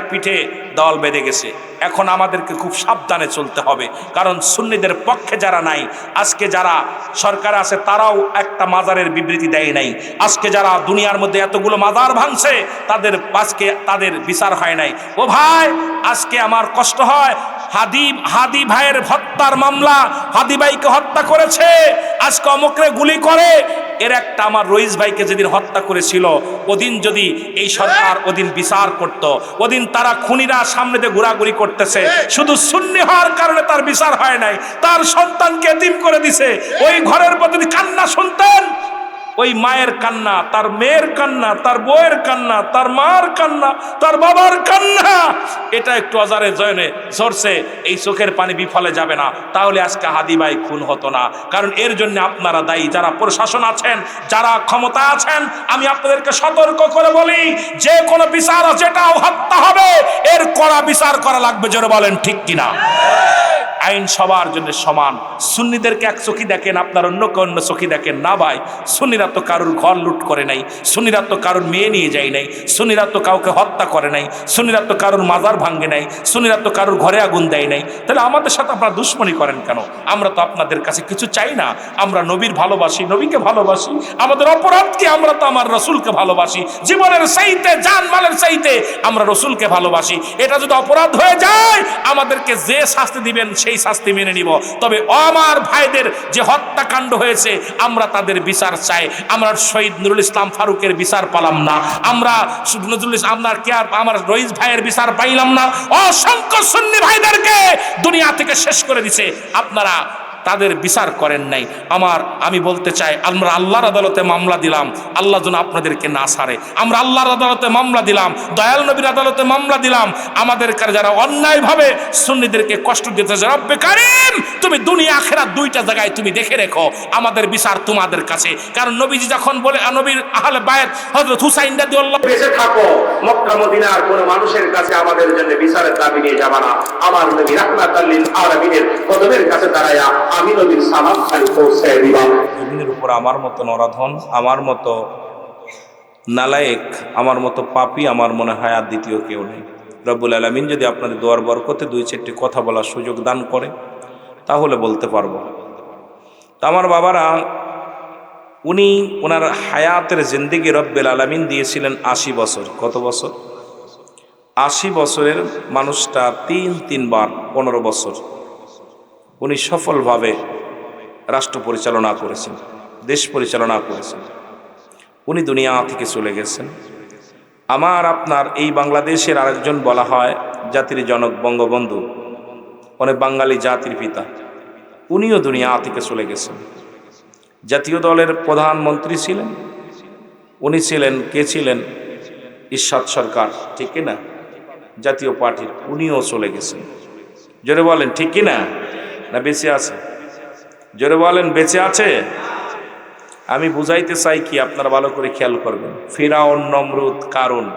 পিঠে দেওয়াল বেঁধে গেছে। এখন আমাদেরকে খুব সাবধানে চলতে হবে, কারণ সুন্নিদের পক্ষে যারা নাই, আজকে যারা সরকার আছে তারাও একটা মাজারের বিবৃতি দেয় নাই। আজকে যারা দুনিয়ার মধ্যে এতগুলো মাজার ভাঙছে, তাদের বিচার হয় নাই। ও ভাই, আজকে আমার কষ্ট হয়। হাদি ভাইয়ের হত্যার মামলা, হাদি ভাইকে হত্যা করেছে, আজকে অমুকরে গুলি করে। এর একটা আমার রইস ভাইকে যেদিন হত্যা করেছিল, ওদিন যদি এই সরকার ওদিন বিচার করত, ওদিন তারা খুনিরা সামনে দিয়ে ঘোরাঘুরি করতেছে, শুধু সুন্নি হওয়ার কারণে তার বিচার হয় নাই, তার সন্তানকে এতিম করে দিছে। ওই ঘরের প্রতি কান্না শুনতেন, ওই মায়ের কান্না, তার মেয়ের কান্না, তার বউয়ের কান্না, তার মার কান্না, তার বাবার কান্না, এটা একটু অজারে জয়নে ঝরছে। এই চোখের পানি বিফলে যাবে না, তাহলে আজকে হাদি ভাই খুন হতো না। কারণ এর জন্য আপনারা দায়ী, যারা প্রশাসন আছেন, যারা ক্ষমতা আছেন। আমি আপনাদেরকে সতর্ক করে বলি, যে কোনো বিচার যেটাও হত্যা হবে, এর কড়া বিচার করা লাগবে। জোরে বলেন ঠিক কিনা। আইন সবার জন্য সমান। সুন্নিদেরকে এক চোখে দেখেন, আপনার অন্যকে অন্য চোখে দেখেন না। ভাই, সুন্নিরা তো কারুর ঘর লুট করে নাই, সুন্নিরা তো কারুর মেয়ে নিয়ে যায় নাই, সুন্নিরা তো কাউকে হত্যা করে নাই, সুন্নিরা তো কারুর মাজার ভাঙ্গে নাই, সুন্নিরা তো কারুর ঘরে আগুন দেয় নাই। তাহলে আমাদের সাথে আপনারা দুশ্মনী করেন কেন? আমরা তো আপনাদের কাছে কিছু চাই না। আমরা নবীর ভালোবাসি, নবীকে ভালোবাসি। আমাদের অপরাধ কি? আমরা তো আমার রসুলকে ভালোবাসি, জীবনের চাইতে, জানমালের চাইতে আমরা রসুলকে ভালোবাসি। এটা যদি অপরাধ হয়ে যায়, আমাদেরকে যে শাস্তি দিবেন সেই শাস্তি মেনে নিব। তবে আমার ভাইদের যে হত্যাকাণ্ড হয়েছে, আমরা তাদের বিচার চাই। আমরা শহীদ নুরুল ইসলাম ফারুকের বিচার পেলাম না, আমরা নজরুল ইসলাম আমার রইস ভাইয়ের বিচার পাইলাম না। অসংখ্য সুন্নি ভাইদেরকে দুনিয়া থেকে শেষ করে দিছে। আপনারা তাদের বিচার করেন নাই। আমি বলতে চাই, আমরা আল্লাহর আদালতে মামলা দিলাম, আল্লাহ যেন আপনাদেরকে না ছাড়ে। আমরা আল্লাহর আদালতে মামলা দিলাম, দয়াল নবীর আদালতে মামলা দিলাম, আমাদের যারা অন্যায়ভাবে সুন্নিদেরকে কষ্ট দিতেছে, রব্বে কারীম তুমি দুনিয়া আখিরাত দুইটা জায়গায় তুমি দেখে রেখো, আমাদের বিচার তোমাদের কাছে। কারণ নবীজি যখন বলে, নবীর আহলে বায়াত হযরত হুসাইন রাদিয়াল্লাহু বেঁচে থাকো, মক্কা মদিনার কোন মানুষের কাছে আমাদের জন্য বিচারের দাবি নিয়ে যাবা না। আমার নবী রাহমাতাল লিল আলামিনের কদমের কাছে দাঁড়ায়া আমি নবীর সালাম খালি পৌঁছে দিবা। জমিনের উপর আমার মতো নরাধন, আমার মতো নালায়েক, আমার মতো পাপী আমার মনে হয় আর দ্বিতীয় কেউ নেই। রব্বুল আলামিন যদি আপনাদের দোয়ার বরকতে দুই চারটি কথা বলার সুযোগ দান করে তাহলে বলতে পারবো। তা আমার বাবারা, উনি ওনার হায়াতের জিন্দেগি রব্বুল আলামিন দিয়েছিলেন 80 বছর। কত বছর? 80 বছরের মানুষটা তিনবার 15 বছর উনি সফলভাবে রাষ্ট্র পরিচালনা করেছেন, দেশ পরিচালনা করেছেন। উনি দুনিয়া থেকে চলে গেছেন। আমার আপনার এই বাংলাদেশের আরেকজন বলা হয় জাতির জনক বঙ্গবন্ধু, অনেক বাঙালি জাতির পিতা, উনিও দুনিয়া থেকে চলে গেছেন। জাতীয় দলের প্রধানমন্ত্রী ছিলেন উনি, ছিলেন কে ছিলেন? ইরশাদ সরকার, ঠিক কিনা? জাতীয় পার্টির, উনিও চলে গেছেন। জোরে বলেন ঠিক কিনা? না বেঁচে আছে? জোরে বলেন বেঁচে আছে? আমি বুঝাইতে চাই কি, আপনারা ভালো করে খেয়াল করবেন। ফিরাউন, নমরুদ, কারুন,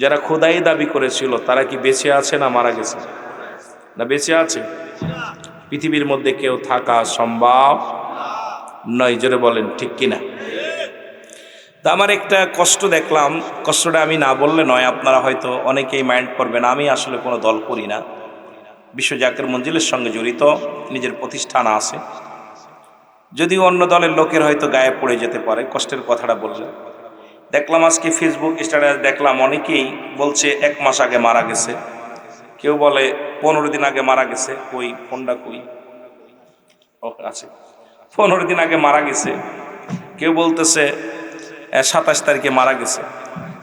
যারা খোদাই দাবি করেছিল তারা কি বেঁচে আছে না মারা গেছে? না বেঁচে আছে? পৃথিবীর মধ্যে কেউ থাকা সম্ভব নয়। জোরে বলেন ঠিক কিনা? তা আমার একটা কষ্ট দেখলাম, কষ্টটা আমি না বললে নয়, আপনারা হয়তো অনেকেই মাইন্ড করবেন। আমি আসলে কোনো দল করি না, বিশ্ব জাকের মঞ্জিলের সঙ্গে জড়িত, নিজের প্রতিষ্ঠান আছে। যদিও অন্য দলের লোকের হয়তো গায়ে পড়ে যেতে পারে কষ্টের কথাটা বললে। দেখলাম আজকে ফেসবুক স্ট্যাটাস দেখলাম, অনেকেই বলছে 1 মাস আগে মারা গেছে, কেউ বলে 15 দিন আগে মারা গেছে। কই ফোনটা কই? ও আছে, 15 দিন আগে মারা গেছে। কেউ বলতেছে 27 তারিখে মারা গেছে।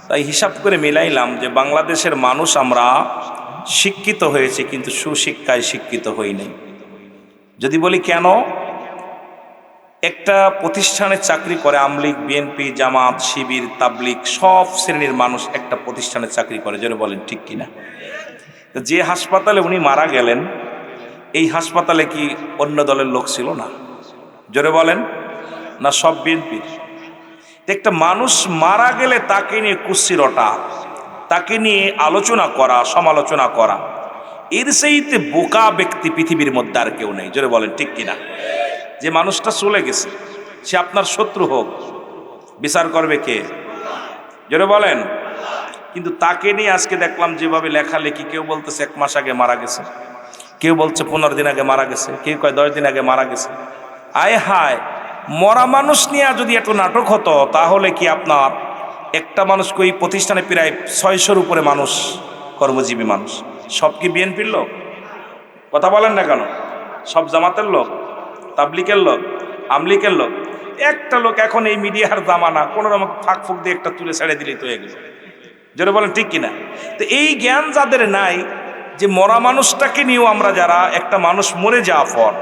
তাই হিসাব করে মিলাইলাম যে বাংলাদেশের মানুষ আমরা শিক্ষিত হয়েছে কিন্তু সুশিক্ষায় শিক্ষিত হই নাই। যদি বলি কেন, একটা প্রতিষ্ঠানে চাকরি করে, আমলিগ, বিএনপি, জামাত, শিবির, তাবলিগ সব শ্রেণীর মানুষ একটা প্রতিষ্ঠানে চাকরি করে। জোরে বলেন ঠিক কিনা? যে হাসপাতালে উনি মারা গেলেন, এই হাসপাতালে কি অন্য দলের লোক ছিল না? জোরে বলেন না? সব বিএনপির। একটা মানুষ মারা গেলে তাকে নিয়ে কুচ্ছিরটা, তাকে নিয়ে আলোচনা করা, সমালোচনা করা, এর চাইতে বোকা ব্যক্তি পৃথিবীর মধ্যে আর কেউ নেই। জোরে বলেন ঠিক কিনা? যে মানুষটা চলে গেছে, সে আপনার শত্রু হোক, বিচার করবে কে? জোরে বলেন। কিন্তু তাকে নিয়ে আজকে দেখলাম যেভাবে লেখালেখি, কেউ বলতেছে 1 মাস আগে মারা গেছে, কেউ বলছে 15 দিন আগে মারা গেছে, কেউ কয় 10 দিন আগে মারা গেছে। আয় হায়, মরা মানুষ নিয়ে যদি এত নাটক হতো তাহলে কি আপনার একটা মানুষ, ওই প্রতিষ্ঠানে প্রায় 600-র উপরে মানুষ, কর্মজীবী মানুষ, সব কি বিএনপির লোক? কথা বলেন না কেন? সব জামাতের লোক, তাবলিকের লোক, আমলিকের লোক। একটা লোক এখন এই মিডিয়ার জামানা, কোনো রকম ফাঁক ফুক দিয়ে একটা তুলে ছেড়ে দিলেই তো এগুলো। যেটা বলেন ঠিক কিনা? তো এই জ্ঞান যাদের নাই, যে মরা মানুষটাকে নিয়েও আমরা, যারা একটা মানুষ মরে যাওয়ার পর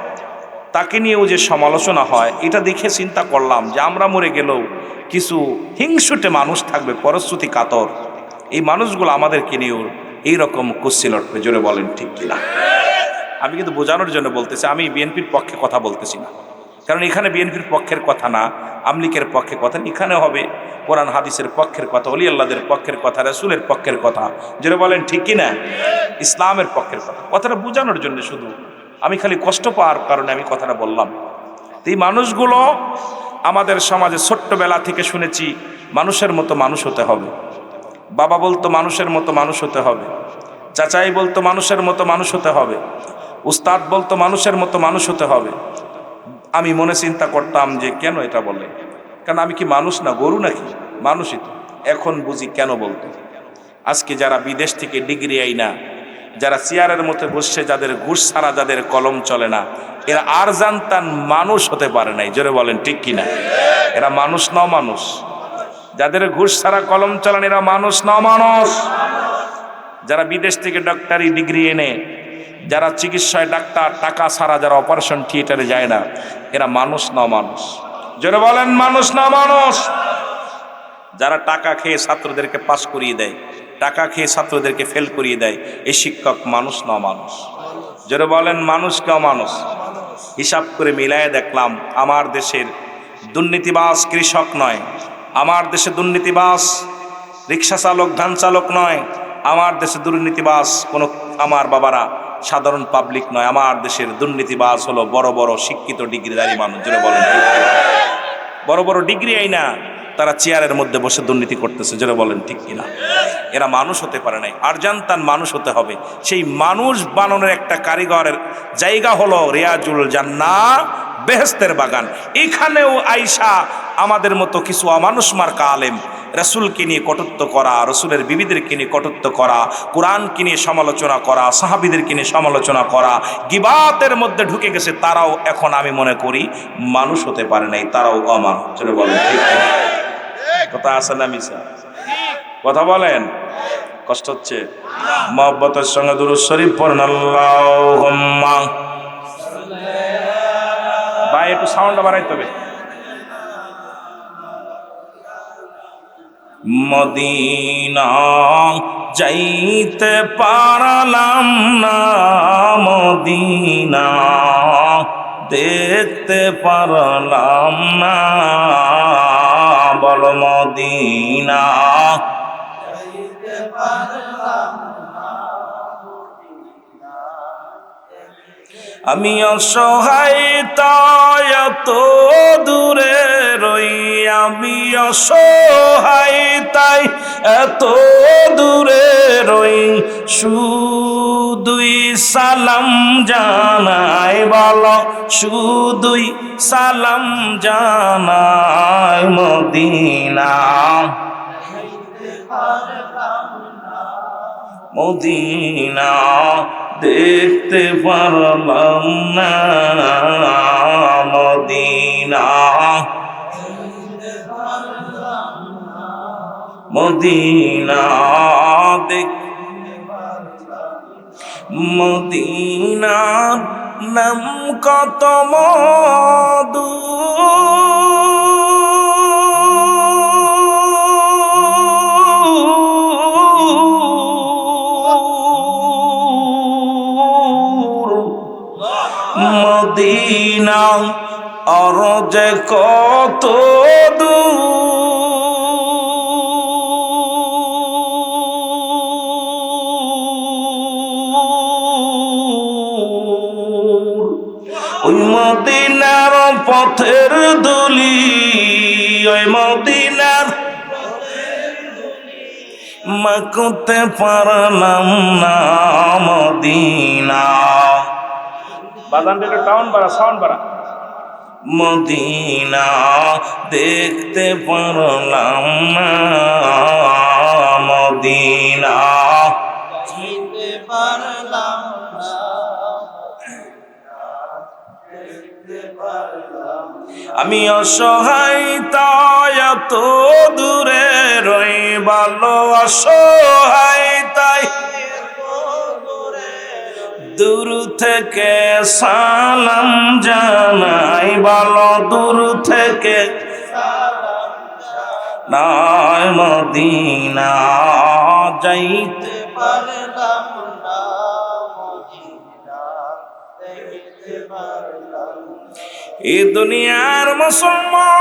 তাকে নিয়েও যে সমালোচনা হয়, এটা দেখে চিন্তা করলাম যে আমরা মরে গেলেও কিছু হিংসুটে মানুষ থাকবে, পরশ্রুতি কাতর, এই মানুষগুলো আমাদেরকে নিয়েও এইরকম কুচ্ছি লটবে। জোরে বলেন ঠিক কিনা? আমি কিন্তু বোঝানোর জন্য বলতেছি, আমি বিএনপির পক্ষে কথা বলতেছি না, কারণ এখানে বিএনপির পক্ষের কথা না, আমলিকের পক্ষে কথা, এখানে হবে কোরআন হাদিসের পক্ষের কথা, ওলি আল্লাহদের পক্ষের কথা, রাসূলের পক্ষের কথা। যেটা বলেন ঠিক কিনা? ইসলামের পক্ষের কথা, কথাটা বোঝানোর জন্য শুধু, আমি খালি কষ্ট পাওয়ার কারণে আমি কথাটা বললাম। এই মানুষগুলো আমাদের সমাজে ছোট্টবেলা থেকে শুনেছি মানুষের মতো মানুষ হতে হবে। বাবা বলতো মানুষের মতো মানুষ হতে হবে, চাচাই বলতো মানুষের মতো মানুষ হতে হবে, উস্তাদ বলতো মানুষের মতো মানুষ হতে হবে। আমি মনে চিন্তা করতাম যে কেন এটা বলে, কারণ আমি কি মানুষ না, গরু নাকি? মানুষই তো। এখন বুঝি কেন বলতো। আজকে যারা বিদেশ থেকে ডিগ্রি আইনা, যারা চেয়ারের মধ্যে বসছে, যাদের ঘুষ ছাড়া যাদের কলম চলে না, এরা আর জানতান মানুষ হতে পারে নাই। জোরে বলেন ঠিক কিনা? এরা মানুষ না মানুষ? যাদের ঘুষ ছাড়া কলম চালান এরা মানুষ না মানুষ? যারা বিদেশ থেকে ডক্টরি ডিগ্রি এনে যারা চিকিৎসায় ডাক্তার, টাকা ছাড়া যারা অপারেশন থিয়েটারে যায় না, এরা মানুষ না মানুষ? যারা বলেন মানুষ না মানুষ? যারা টাকা খেয়ে ছাত্রদেরকে পাস করিয়ে দেয়, টাকা খেয়ে ছাত্রদেরকে ফেল করিয়ে দেয়, এই শিক্ষক মানুষ না মানুষ? যারা বলেন মানুষ কেউ মানুষ? হিসাব করে মিলায়ে দেখলাম, আমার দেশের দুর্নীতিবাজ কৃষক নয়, আমার দেশে দুর্নীতিবাজ রিক্সা চালক, ধান চালক নয়, আমার দেশে দুর্নীতিবাজ কোনো আমার বাবারা সাধারণ পাবলিক নয়, আমার দেশের দুর্নীতিবাজ হলো বড় বড় শিক্ষিত ডিগ্রিধারী মানুষ। যারা বলেন ঠিক কিনা? বড় বড় ডিগ্রি আইনা তারা চেয়ারের মধ্যে বসে দুর্নীতি করতেছে। যারা বলেন ঠিক কিনা? এরা মানুষ হতে পারে নাই, আর জানতাম মানুষ হতে হবে। সেই মানুষ বানানোর একটা কারিগরের জায়গা হলো রিয়াজুল জান্নাহ, বেহেশতের বাগান। এখানেও আইসা আমাদের মতো কিছু অমানুষ মার্কা আলেম রাসূলকে নিয়ে কটূক্ত করা, রসুলের বিবিদেরকে নিয়ে কটূক্ত করা, কোরআনকে নিয়ে সমালোচনা করা, সাহাবীদেরকে নিয়ে সমালোচনা করা, গিবাতের মধ্যে ঢুকে গেছে। তারাও এখন আমি মনে করি মানুষ হতে পারে নাই, তারাও অমানুষ। চলে বলেন ঠিক কিনা? কথা আছে না মিছা? কথা বলেন, কষ্ট হচ্ছে? মহব্বতের সঙ্গে দুরূদ শরীফ পড়েন। আল্লাহুম্মা, ভাই একটু সাউন্ডটা বাড়াইতে হবে। মদিনা যাইতে পারলাম না, মদিনা দেখতে পারলাম না, বল মদিনা যাইতে পারলাম না। আমি অসহায় তাই এত দূরে রই, আমি অসহায় তাই এত দূরে রই, শুধুই সালাম জানাই, বলো শুধুই সালাম জানাই, মদিনা মদিনা দেখতে পারলাম না, মদিনা মদিনা মদিনার নাম কত মধু, মদিনা আর যে কত দূর, ওই মদিনার পথের ধুলি, ওই মদিনার মাখতে পারলাম না, মদিনা। বাজানটা একটু টাউন বাড়া, সাউন্ড বাড়া। মদিনা দেখতে পারলাম না, মদিনা যেতে পারলাম না, আমি অসহায় তাই এত দূরে রই, ভালো অসহায় তাই দূর থেকে সালাম জানাই, ভালো দূর থেকে নাই, মদিনা যাইতে পারলাম না, মদিনা দেখতে পারলাম। এই দুনিয়ার মুসলমান,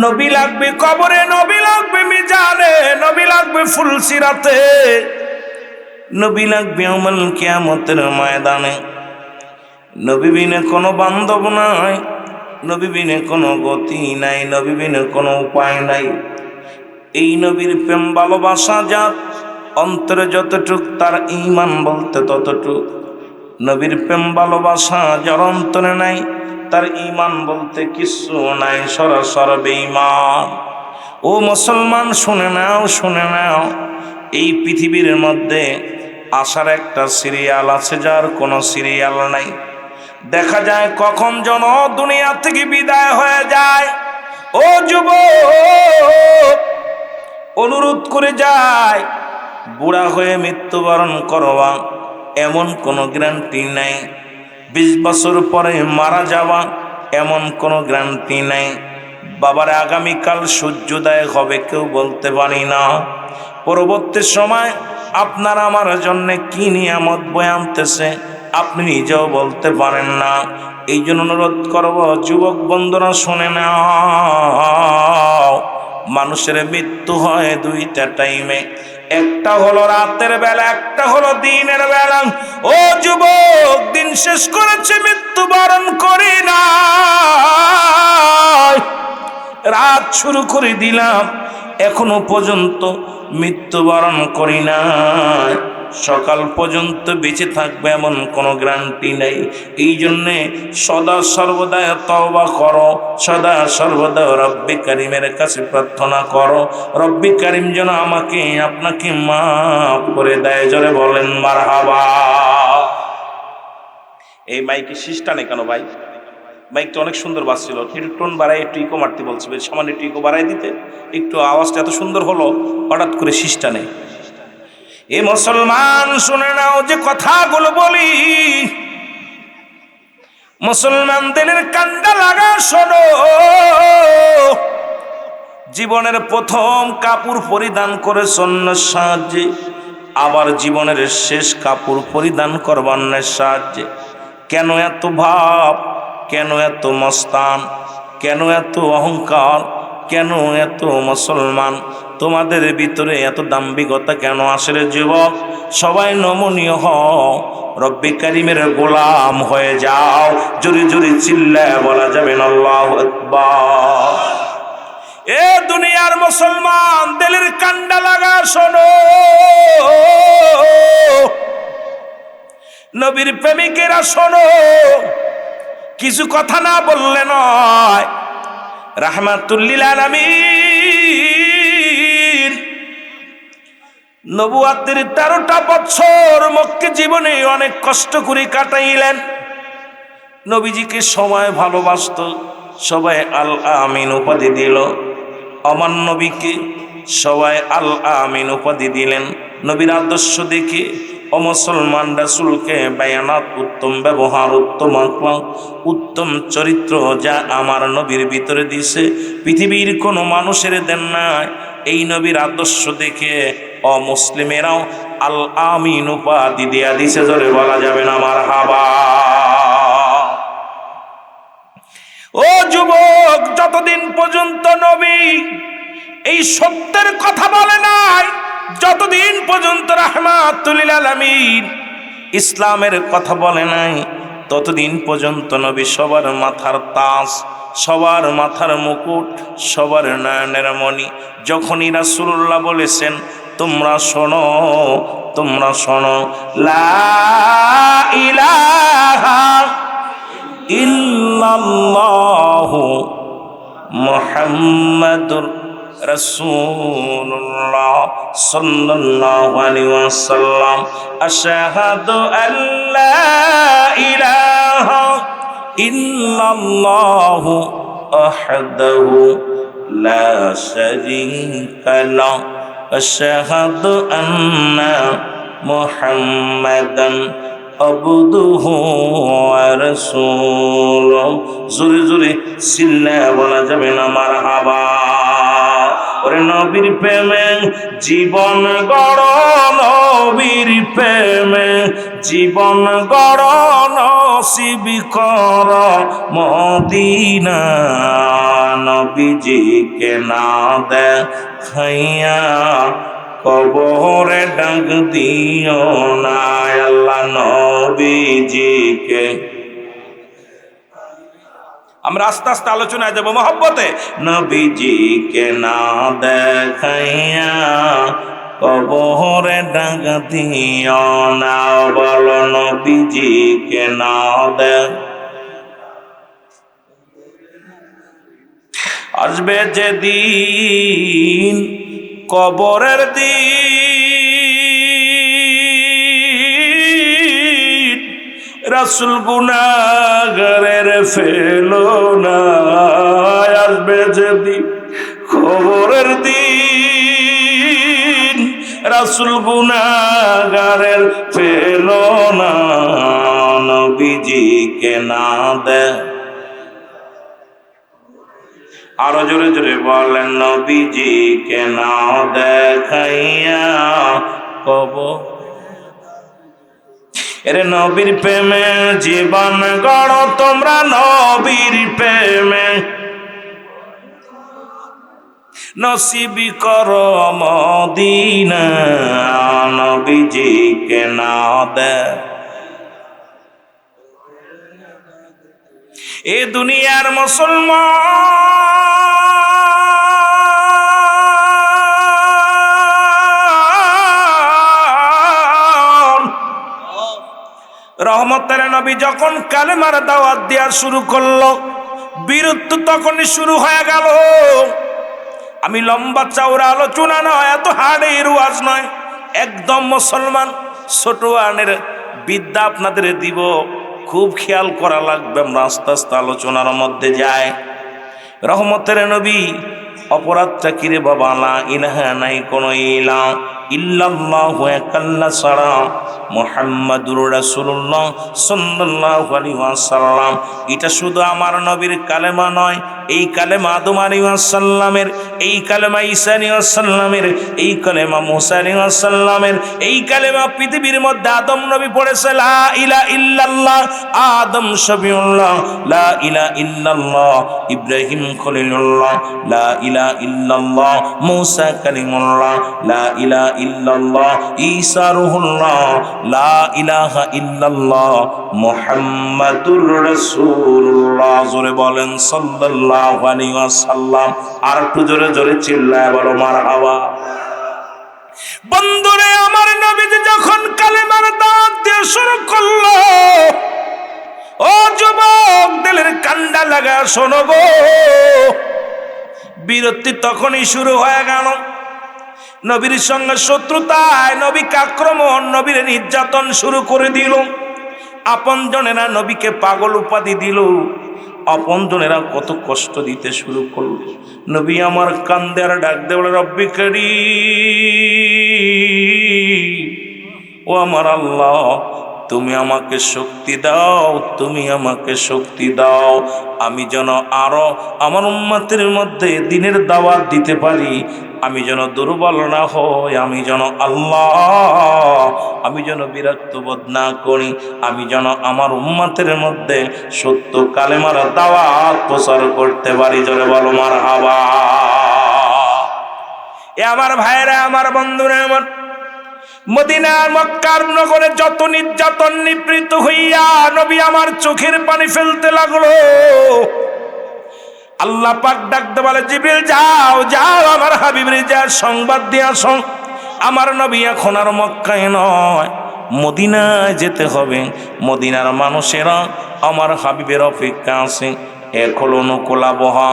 নবী লাগবে কবরে, নবী লাগবে মিজানে, নবী লাগবে ফুলসিরাতে, নবী লাগবে ইয়াউমুল কিয়ামতের ময়দানে। নবী বিনে কোনো বান্ধব নাই, নবী বিনে কোনো গতি নাই, নবী বিনে কোনো উপায় নাই। এই নবীর প্রেম ভালোবাসা যার অন্তরে যতটুক, তার ঈমান বলতে ততটুক। নবীর প্রেম ভালোবাসা যার অন্তরে নাই, তার ঈমান বলতে কিছু নাই, সরাসর বেঈমান। ও মুসলমান শুনে নাও, শুনে নাও, এই পৃথিবীর মধ্যে আসার একটা সিরিয়াল আছে যার কোনো সিরিয়াল নাই। দেখা যায় কখন যেন দুনিয়া থেকে বিদায় হয়ে যায়। ও যুবক, অনুরোধ করে যায়, বুড়া হয়ে মৃত্যুবরণ করবা এমন কোনো গ্যারান্টি নাই। 20 বছর পরে মারা যাওয়া এমন কোনো গ্যারান্টি নাই। বাবার আগামীকাল সূর্যোদয় হবে কেউ বলতে পারি না। পরবর্তী সময় আপনার আমার জন্য কি নিয়ামত বয়ে আনতেছে আপনি নিজেও বলতে পারেন না। এই জন্য অনুরোধ করব, যুবক বন্ধুরা শুনে নাও, মানুষের মৃত্যু হয় দুইটা টাইমে, একটা হলো রাতের বেলা, একটা হলো দিনের বেলা। ও যুবক, দিন শেষ করেছে মৃত্যুবরণ করি না, রাত শুরু করে দিলাম এখনো পর্যন্ত মৃত্যুবরণ করি না, সকাল পর্যন্ত বেঁচে থাকবে এমন কোনো গ্যারান্টি নেই। এই জন্যে সদা সর্বদা তওবা করো, সদা সর্বদা রব্বি কারিমের কাছে প্রার্থনা করো, রব্বি কারিম যেন আমাকে আপনাকে মাফ করে দেয়। জোরে বলেন মারহাবা। এই মাইকে শিষ্টা নেই কেন ভাই? মাইকটা অনেক সুন্দর বাজছিল, একটু টোন বাড়াই, একটু ইকো মারতে বলছি, সামান্য একটু ইকো বাড়াই দিতে, একটু আওয়াজটা এত সুন্দর হলো, হঠাৎ করে শিষ্টা নেই। এ মুসলমান শুনে নাও যে কথাগুলো বলি, মুসলমানদের কান্ডা লাগা শোনো। জীবনের প্রথম কাপড় পরিধান করে সন্ন্যার সাহায্যে, আবার জীবনের শেষ কাপড় পরিধান করবার সাহায্যে। কেন এত ভাব, কেন এত মস্তান, কেন এত অহংকার, কেন এত মুসলমান তোমাদের ভিতরে এত দাম্ভিকতা কেন আসলে? যুবক সবাই নমনীয় হও, রব্বি কারিমের গোলাম হয়ে যাও। জোরে জোরে চিল্লায় বলা যাবে না আল্লাহু আকবার। এ দুনিয়ার মুসলমান দিলের কান্ডা লাগা শোনো, নবীর প্রেমিকেরা শোনো, কিছু কথা না বললে নয়। রাহমাতুল লিল আলামিন নবুয়াতের 13টা বছর মক্কা জীবনে অনেক কষ্ট করে কাটাইলেন। নবীজিকে সবাই ভালোবাসত, সবাই আল আমিন উপাধি দিল। আমার নবীকে সবাই আল আমিন উপাধি দিলেন। নবীর আদর্শ দেখে ও মুসলমান রাসূলকে বায়ানাত, উত্তম ব্যবহার, উত্তম আকলাক, উত্তম চরিত্র যা আমার নবীর ভিতরে দিছে পৃথিবীর কোনো মানুষের দেন নাই। এই নবীর আদর্শ দেখে অমুসলিমেরাও আল আমিন উপাধি দিয়া দিছে। জোরে বলা যাবে না মারহাবা। ও যুবক, যতদিন পর্যন্ত নবী এই সত্যের কথা বলে নাই, যতদিন পর্যন্ত রাহমাতুল লিল আলামিন ইসলামের কথা বলে নাই, ততদিন পর্যন্ত নবী সবার মাথার তাজ, সবার মাথার মুকুট, সবার নয়নের মণি। যখনই রাসূলুল্লাহ বলেছেন তোমরা শোনো, তোমরা শোনো, লা ইলাহা ইল্লাল্লাহু মুহাম্মাদুর রাসূলুল্লাহ সাল্লাল্লাহু আলাইহি ওয়াসাল্লাম, আশহাদু আল্লা ইলাহা ইল্লাল্লাহু ওয়াহদাহু লা শারীকা লাহু, আশহাদু আন্না মুহাম্মাদান আবদুহু ওয়া রাসূলুহু। জোরে জোরে চিল্লায়া বলা যাবে না মারহাবা। ওরে নবীর প্রেমে জীবন গড়, নবীর প্রেমে জীবন গড়, নসিব কর মদিনা। নবীজিকে না দেখাইয়া কবরে ডাক দিও না, আল্লাহ নবীজিকে। আমরা আস্তে আস্তে আলোচনায় যাবো মহব্বতে। নবীজিকে না দেখাইয়া কবরে ডাক দিও না, বলো নবীজিকে না দেখ। আসবে যেদিন কবরের দিন, রাসূল গুনাহগারের ফেলো না, আসবে যেদিন খবরের দিন, রাসূল গুনাহগারের ফেলো না, নবীজিকে না দে। আরো জোরে জোরে বলেন, নবীজিকে না দেখাইয়া কব। এরে নবীর প্রেমে জীবন গড় তোমরা, নবীর প্রেমে নসিবি করো মদিনা, নবীজিকে না দে। এ দুনিয়ার মুসলমান, রহমতের নবী যখন কালেমার দাওয়াত দেওয়া শুরু করলো, বিরুদ্ধ তখনই শুরু হয়ে গেল। আমি লম্বা চওড়া আলোচনা নয়, এত হাড়ে ওয়াজ নয়, একদম মুসলমান ছোট আনের বিদ্যা আপনাদের দিব, খুব খেয়াল করা লাগবে। আমরা আস্তে আস্তে আলোচনার মধ্যে যায়। রহমতের নবী অপরাধটা কিরে বাবা, লা ইলাহা নাই কোনো ইলা ইল্লাল্লাহু একাল্লা ছাড়া মুহাম্মাদুর রাসূলুল্লাহ সাল্লাল্লাহু আলাইহি ওয়াসাল্লাম। এটা শুধু আমার নবীর কালেমা নয়, এই কালেমা আদম আলাইহিস সালামের, এই কালেমা ঈসা আলাইহিস সালামের, এই কালেমা মুসা আলাইহিস সালামের, এই কালেমা পৃথিবীর মধ্যে আদম নবী পড়েছে লা ইলাহা ইল্লাল্লাহ, আদম শফিউল্লাহ, লা ইলাহা ইল্লাল্লাহ ইব্রাহিম খলিলুল্লাহ, লা ইলাহা ইল্লাল্লাহ মুসা কালিমুল্লাহ, লা ইলাহা ইল্লাল্লাহ ঈসা রূহুল্লাহ, লা ইলাহা ইল্লাল্লাহ মুহাম্মাদুর রাসূলুল্লাহ। জোরে বলেন সাল্লাল্লাহু আলাইহি ওয়াসাল্লাম। আর একটু জোরে জোরে চিল্লায় বলো মারহাবা। বন্ধুরে আমার নবীজি যখন কালেমার দাওয়াত দিয়ে শুরু করলো, ও যুবক দিলের কান্ডা লাগা শোনো গো, বিরতি তখনই শুরু হয়ে গেল। নবীর সঙ্গে শত্রুতায় নবীকে আক্রমণ, নবীর নির্যাতন শুরু করে দিল। আপন জনেরা নবীকে পাগল উপাধি দিল, আপন জনেরা কত কষ্ট দিতে শুরু করল। নবী আমার কান্দে আর ডাক দে বলে, রব্বি কারীম, ও আমার আল্লাহ, তুমি আমাকে শক্তি দাও, তুমি আমাকে শক্তি দাও, আমি যেন আরো আমার উম্মতের মধ্যে দিনের দাওয়াত দিতে পারি, আমি যেন দুর্বল না হই, আমি যেন আল্লাহ, আমি যেন বিরক্ত বোধ না করি, আমি যেন আমার উম্মতের মধ্যে সত্য কালেমার দাওয়াত প্রচার করতে পারি। জোরে বলো মারহাবা। এ আমার ভাইরা, আমার বন্ধুরা, আমার মদিনার মক্কার নগরে যত নির্যাতন নিপীড়িত হইয়া নবী আমার চোখের পানি ফেলতে লাগলো। আল্লাহ পাক ডাকতে বলে, জিবরিল যাও যাও, আমার হাবিবের যা সংবাদ দিয়ে আসো, আমার নবী এখন আর মক্কায় নয়, মদিনায় যেতে হবে। মদিনার মানুষেরা আমার হাবিবের অপেক্ষা আছে। এক হলো অনুকূল আবহাওয়া,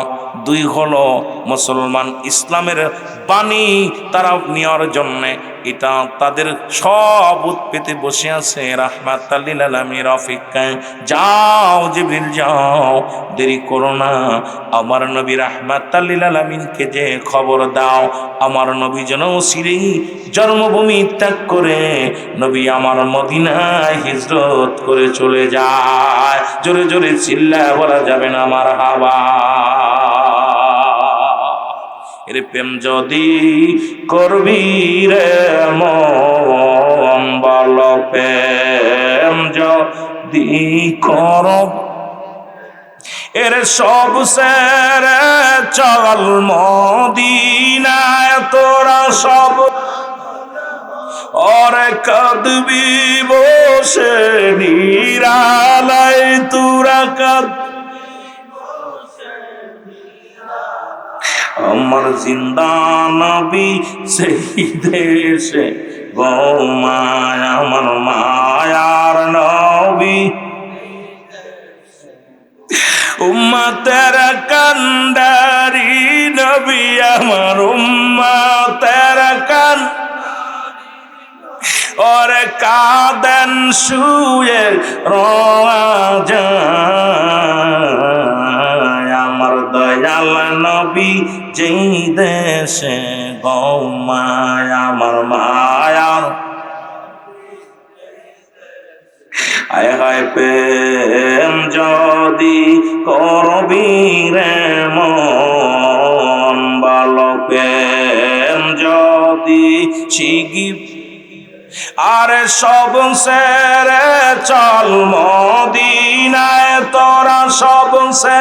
দুই হলো মুসলমান ইসলামের বাণী তারা নেওয়ার জন্যে, এটা তাদের সব উৎপেতে বসে আছে রাহমাতাল লিল আলামিনের অপেক্ষায়। যাও জিবরিল যাও, দেরি করো না, আমার নবী রাহমাতাল লিল আলামিনকে যে খবর দাও, আমার নবী যেন অচিরেই জন্মভূমি ত্যাগ করে নবী আমার মদিনায় হিজরত করে চলে যায়। জোরে জোরে চিল্লায় বলা যাবে না মারহাবা। এর প্রেম যদি করবি রে মন, বল প্রেম যদি কর, এর সব সেরে চল মদিনায় তোরা সব, ওরে কাঁদবি বসে নিরালায় তোরা কাঁদ, আমার জিন্দা নবী সেই দেশে গো মায়া, আমার মায়ার নবী উম্মতের কান্ডারি নবী, আমার উম্মতের কান ওরে কাঁদেন শুয়ে রাজা আমার দয়াল নবী যেই দেশে গৌমায় আমার মায়ার আয় হায় প্রেম যদি করবি রে মন ভালো প্রেম যদি শিখি আরে সব সেরে চল মদিনায় তোরা সব সে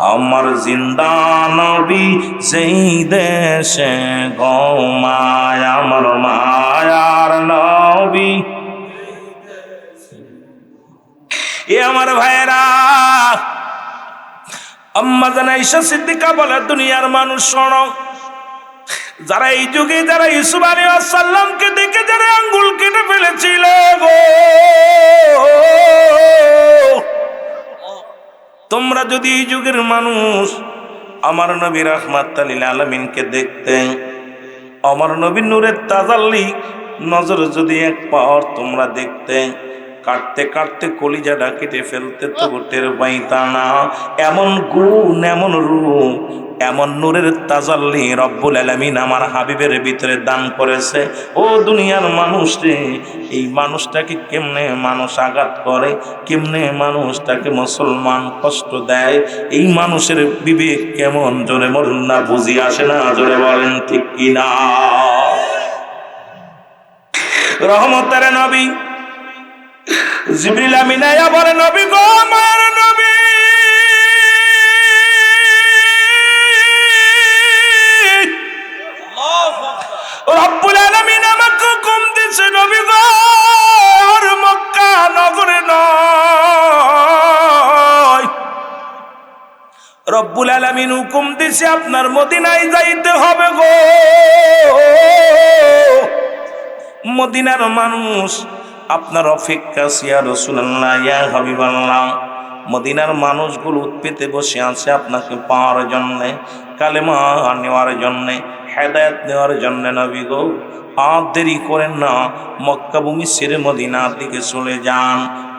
আমার জিন্দা নবী যেই দেশে গৌমায় আমার মায়ার নবী এ আমার ভাইরা আম্মা জান আয়েশা সিদ্দিকা বলে দুনিয়ার মানুষ শোনো যারা এই যুগে যারা ইউসুফ আলাইহিস সালামকে দেখে যারা আঙ্গুল কেটে ফেলেছিল গো তোমরা যদি এই যুগের মানুষ আমার নবী রাহমাতুল লিল আলামিনকে দেখতে আমার নবী নূরের তাজাল্লি নজর যদি একবার তোমরা দেখতে কাটতে কাটতে কলিজাটা কেটে ফেলতে তো টের পাইতা না এমন গুণ এমন রূপ এমন নূরের তাজাল্লি রব্বুল আলামিন আমার হাবিবের ভিতরে দান করেছে ও দুনিয়ার মানুষ রে এই মানুষটাকে কেমনে মানুষ আঘাত করে কেমনে মানুষটাকে মুসলমান কষ্ট দেয় এই মানুষের বিবেক কেমন জোরে বলেন না বুঝি আসে না জোরে বলেন ঠিক কিনা রহমতের নবী জিবরিল আমিন আয়া বলে নবী গো মায়ের নবী রব্বুল আলামিন আমাকে হুকুম দিয়েছে নবী গো আর মক্কা নগরে নয় রব্বুল আলামিন হুকুম দিয়েছে আপনার মদিনায় যাইতে হবে গো মদিনার মানুষ আপনার অপেক্ষা ইয়া রাসূলুল্লাহ ইয়া হাবিবাল্লাহ মদিনার মানুষগুলো উৎপেতে বসে আছে আপনাকে পাওয়ার জন্য কালেমা নেওয়ার জন্য হেদায়েত নেওয়ার জন্য নবী গো আর দেরি করেন না মক্কা ভূমি ছেড়ে মদিনার দিকে চলে যান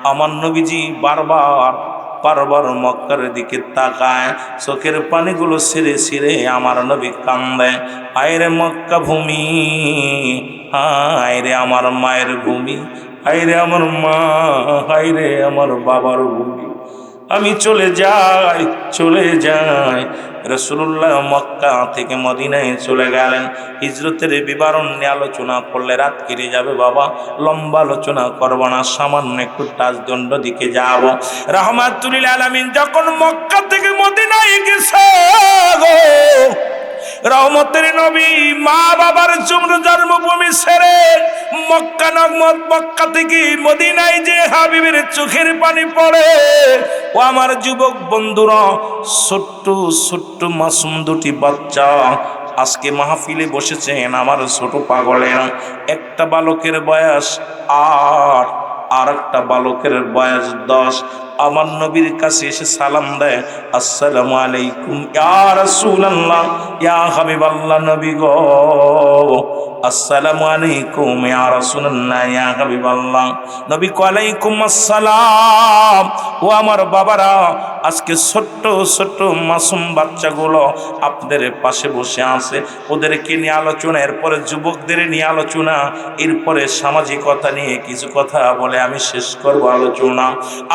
আমার নবীজি বারবার মক্কার দিকে তাকায় চোখের পানিগুলো ছিঁড়ে ছিঁড়ে আমার নবী কান্দে আয়রে মক্কা ভূমি আয়রে আমার মায়ের ভূমি আয়রে আমার মা আয়রে আমার বাবার ভূমি আমি চলে যাই রাসূলুল্লাহ মক্কা থেকে মদিনায় চলে গেলেন হিজরতের বিবরণ নিয়ে আলোচনা করলে রাত কেটে যাবে বাবা লম্বা আলোচনা করব না সামান্য একটু টাচদণ্ড দিকে যাব রাহমাতুল লিল আলামিন যখন মক্কা থেকে মদিনায় গেছে গো রহমতের নবী মা বাবার জন্মভূমি ছেড়ে মক্কা থেকে মদিনায় যে হাবিবের চোখের পানি পড়ে ও আমার যুবক বন্ধুরা ছোট্ট ছোট্ট মাসুম দুটি বাচ্চা আজকে মাহফিলে বসেছেন আমার ছোট পাগলেরা একটা বালকের বয়স 8 আর একটা বালকের বয়স 10 আমার নবীর কাছে এসে সালাম দেয় আসসালামু আলাইকুম ইয়া রাসূলুল্লাহ ইয়া হাবিবাল্লাহ নবী গো আসসালামু আলাইকুম ইয়া রাসূলুল্লাহ ইয়া হাবিবাল্লাহ নবী ওয়ালাইকুম আসসালাম ও আমার বাবারা আজকে ছোট্ট ছোট্ট মাসুম বাচ্চাগুলো আপনাদের পাশে বসে আছে ওদেরকে নিয়ে আলোচনা এরপরে যুবকদের নিয়ে আলোচনা এরপরে সামাজিকতা নিয়ে কিছু কথা বলে আমি শেষ করব আলোচনা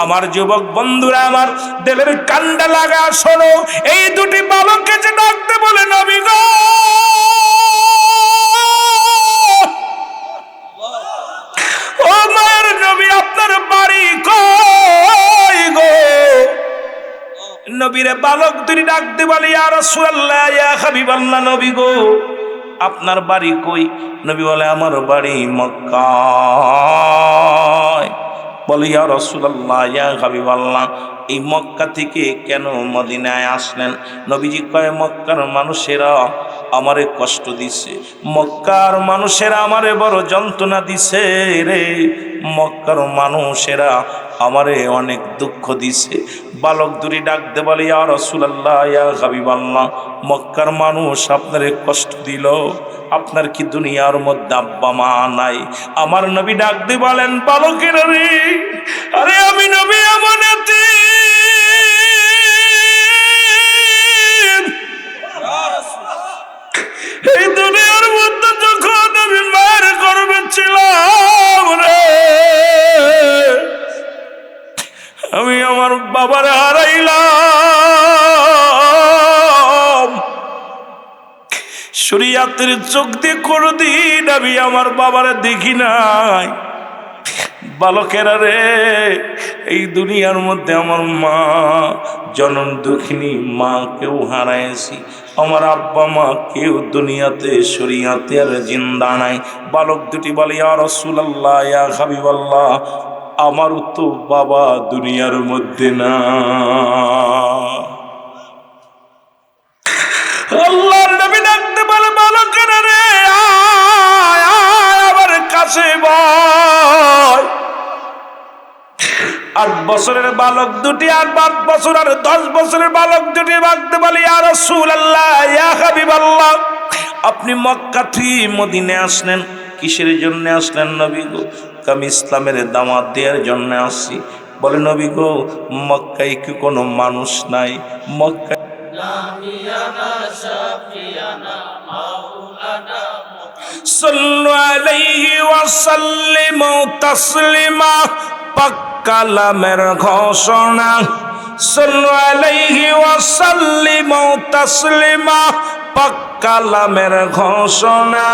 আমার যুবক বন্ধুরা আমার দিলের কান্ডা লাগা শোনো এই দুটি বালককে যে ডাকতে বলে নবী গো ও মায়ের নবী আপনার বাড়ি কই গো নবীরে বালক দুটি ডাকতে বলে ইয়া রাসূলুল্লাহ ইয়া হাবিবাল্লাহ নবী গো আপনার বাড়ি কই নবী বলে আমার বাড়ি মক্কায় বলে ইয়া রাসূলুল্লাহ ইয়া হাবিবাল্লাহ এই মক্কা থেকে কেন মদিনায় আসলেন নবীজি কয় মক্কার মানুষেরা আমারে কষ্ট দিছে মক্কার মানুষেরা আমারে বড় যন্ত্রণা দিছে রে মক্কার মানুষেরা আমারে অনেক দুঃখ দিছে। বালক দুটি ডাকতে বলে, ইয়া রাসূলুল্লাহ, ইয়া হাবিবাল্লাহ, মক্কার মানুষ আপনারে কষ্ট দিল, আপনার কি দুনিয়ার মধ্যে আব্বা মা নাই? আমার নবী ডাকতে বলেন, বালকের রে, আরে আমি নবী এমন এতিম, এই দুনিয়ার মধ্যে যখন আমি মায়ের গর্ভে ছিলাম রে, আমি আমার বাবারে হারাইলাম। শরীয়তের চোখ দিয়ে কোনদিন আমি আমার বাবারে দেখি নাই। বালকেরা রে, এই দুনিয়ার মধ্যে আমার মা জনম দুঃখিনী মা কেউ হারাইছি, আমার আব্বা মা কেউ দুনিয়াতে শরীয়তে আর জিন্দা নাই। বালক দুটি বলে, ইয়া রাসূলুল্লাহ, ইয়া হাবিবাল্লাহ, আমারও তো বাবা দুনিয়ার মধ্যে না। আল্লাহর নবী ডাকতে বলে, বালকেরা রে, আয় আয় আমার কাছে বল। 8 বছরের বালক দুটি আর 5 বছর আর 10 বছরের বালক দুটি ডাকতে বলে, ইয়া রাসূলুল্লাহ, ইয়া হাবিবাল্লাহ, আপনি মক্কা থেকে মদিনায় আসলেন, কিসের জন্য আসলেন নবী গো? আমি ইসলামের দাওয়াত দেওয়ার জন্য আসছি। বলে, নবী গো, মক্কায় কি কোনো মানুষ নাই? মক্কা সাল্লু আলাইহি ওয়া সাল্লিমু তাসলিমা, পাক কালামের ঘোষণা। সাল্লু আলাইহি ওয়া সাল্লিমু তাসলিমা, পাক কালামের ঘোষণা।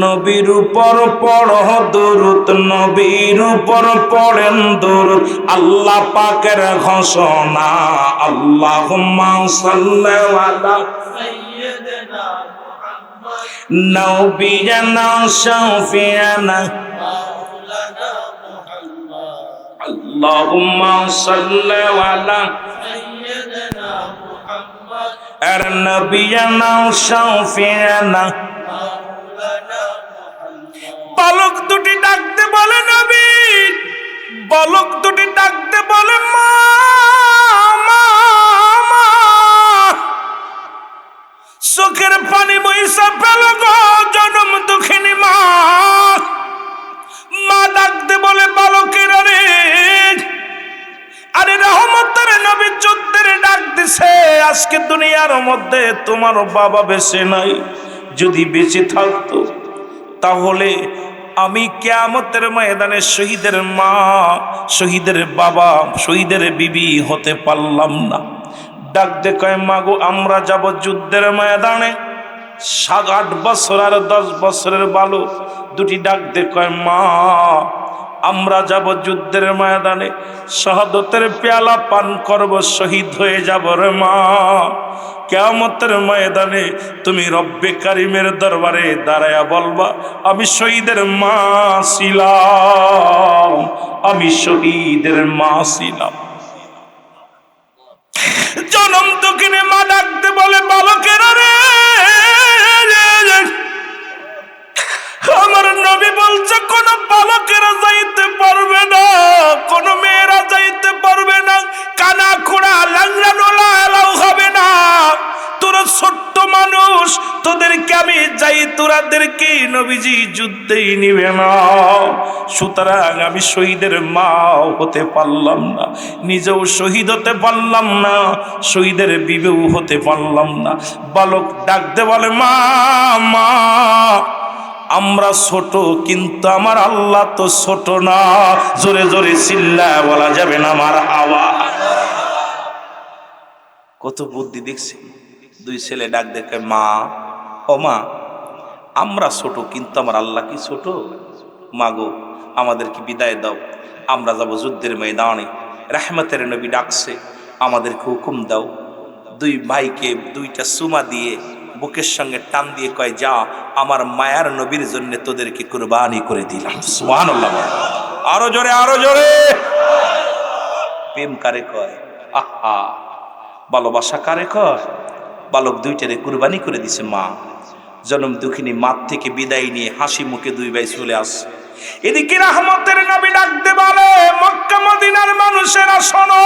নবীর উপর পড়ো দুরূদ, নবীর উপর পড়েন দুরূদ, আল্লাহ পাকের ঘোষণা। আল্লাহুম্মা সাল্লি আলা সাইয়্যিদিনা মুহাম্মদ, নবিয়ানা শাফিয়ানা মাওলানা মুহাম্মদ। আল্লাহুম্মা সাল্লি আলা সাইয়্যিদিনা মুহাম্মদ, আর নবিয়ানা শাফিয়ানা মাওলানা মুহাম্মদ। বালক দুটি ডাকতে বলে, নবী, বালক দুটি ডাকতে বলে, মা মা মা, চোখের পানি বইসা পেল গো জনম দুঃখিনী মা। মা ডাকতে বলে, বালকের রে, আরে রহমতের নবী যুদ্ধের ডাক দিছে, আজকে দুনিয়ার মধ্যে তোমার বাবা বেঁচে নাই, যদি বেঁচে থাকতো তাহলে আমি কিয়ামতের ময়দানে শহীদের মা, শহীদের বাবা, শহীদের বিবি হতে পারলাম না। ডাক দে কয়, মাগো আমরা যাব যুদ্ধের ময়দানে। 8 বছর আর 10 বছরের বালক দুটি ডাক দে কয়, মা আমরা যাব যুদ্ধের ময়দানে, শাহাদতের পেয়ালা পান করব, শহীদ হয়ে যাব রে মা। কিয়ামতের ময়দানে তুমি রব্বে কারিমের দরবারে দাঁড়ায়া বলবা, আমি শহীদের মা ছিলাম, আমি শহীদের মা ছিলাম। জনম দুঃখিনী মা ডাকতে বলে, বালকেরা রে, আমার নবী বলছে কোন বালকেরা যাইতে পারবে না, কোন মেয়েরা যাইতে পারবে না, কানা খোড়া লাংড়া নোলা এলাও হবে না। তোরা ছোট্ট মানুষ, তোদেরকে আমি যাই, তোরাদেরকে নবীজি যুদ্ধেই নিবে না। সুতরাং আমি শহীদের মা হতে পারলাম না, নিজেও শহীদ হতে পারলাম না, শহীদের বিবেও হতে পারলাম না। বালক ডাকতে বলে, মা মা, আমরা ছোট, কিন্তু আমার আল্লাহ তো ছোট না। জোরে জোরে চিল্লায় বলা যাবে না আমার হাওয়া। কত বুদ্ধি দেখছি। 2 ছেলে ডাক দেখে, মা ও মা, আমরা ছোট, কিন্তু আমার আল্লাহ কি ছোট? মা গো, আমাদেরকে বিদায় দাও, আমরা যাব যুদ্ধের ময়দানে। রহমতের নবী ডাকছে, আমাদেরকে হুকুম দাও। 2 ভাইকে 2টা চুমা দিয়ে বুকের সঙ্গে টান দিয়ে কয়, যা, আমার মায়ার নবীর জন্য তোদেরকে কুরবানি করে দিলাম। সুবহানাল্লাহ। আরো জোরে, আরো জোরে। প্রেম কারে কয়? আহা, ভালোবাসা কারে কয়? বালক 2টারে কুরবানি করে দিছে মা। জনম দুঃখিনী মাঠ থেকে বিদায় নিয়ে হাসি মুখে 2 ভাই চলে আসে। এদিকে রহমতের নবী ডাকতে বলে, মক্কা মদিনার মানুষেরা শোনো,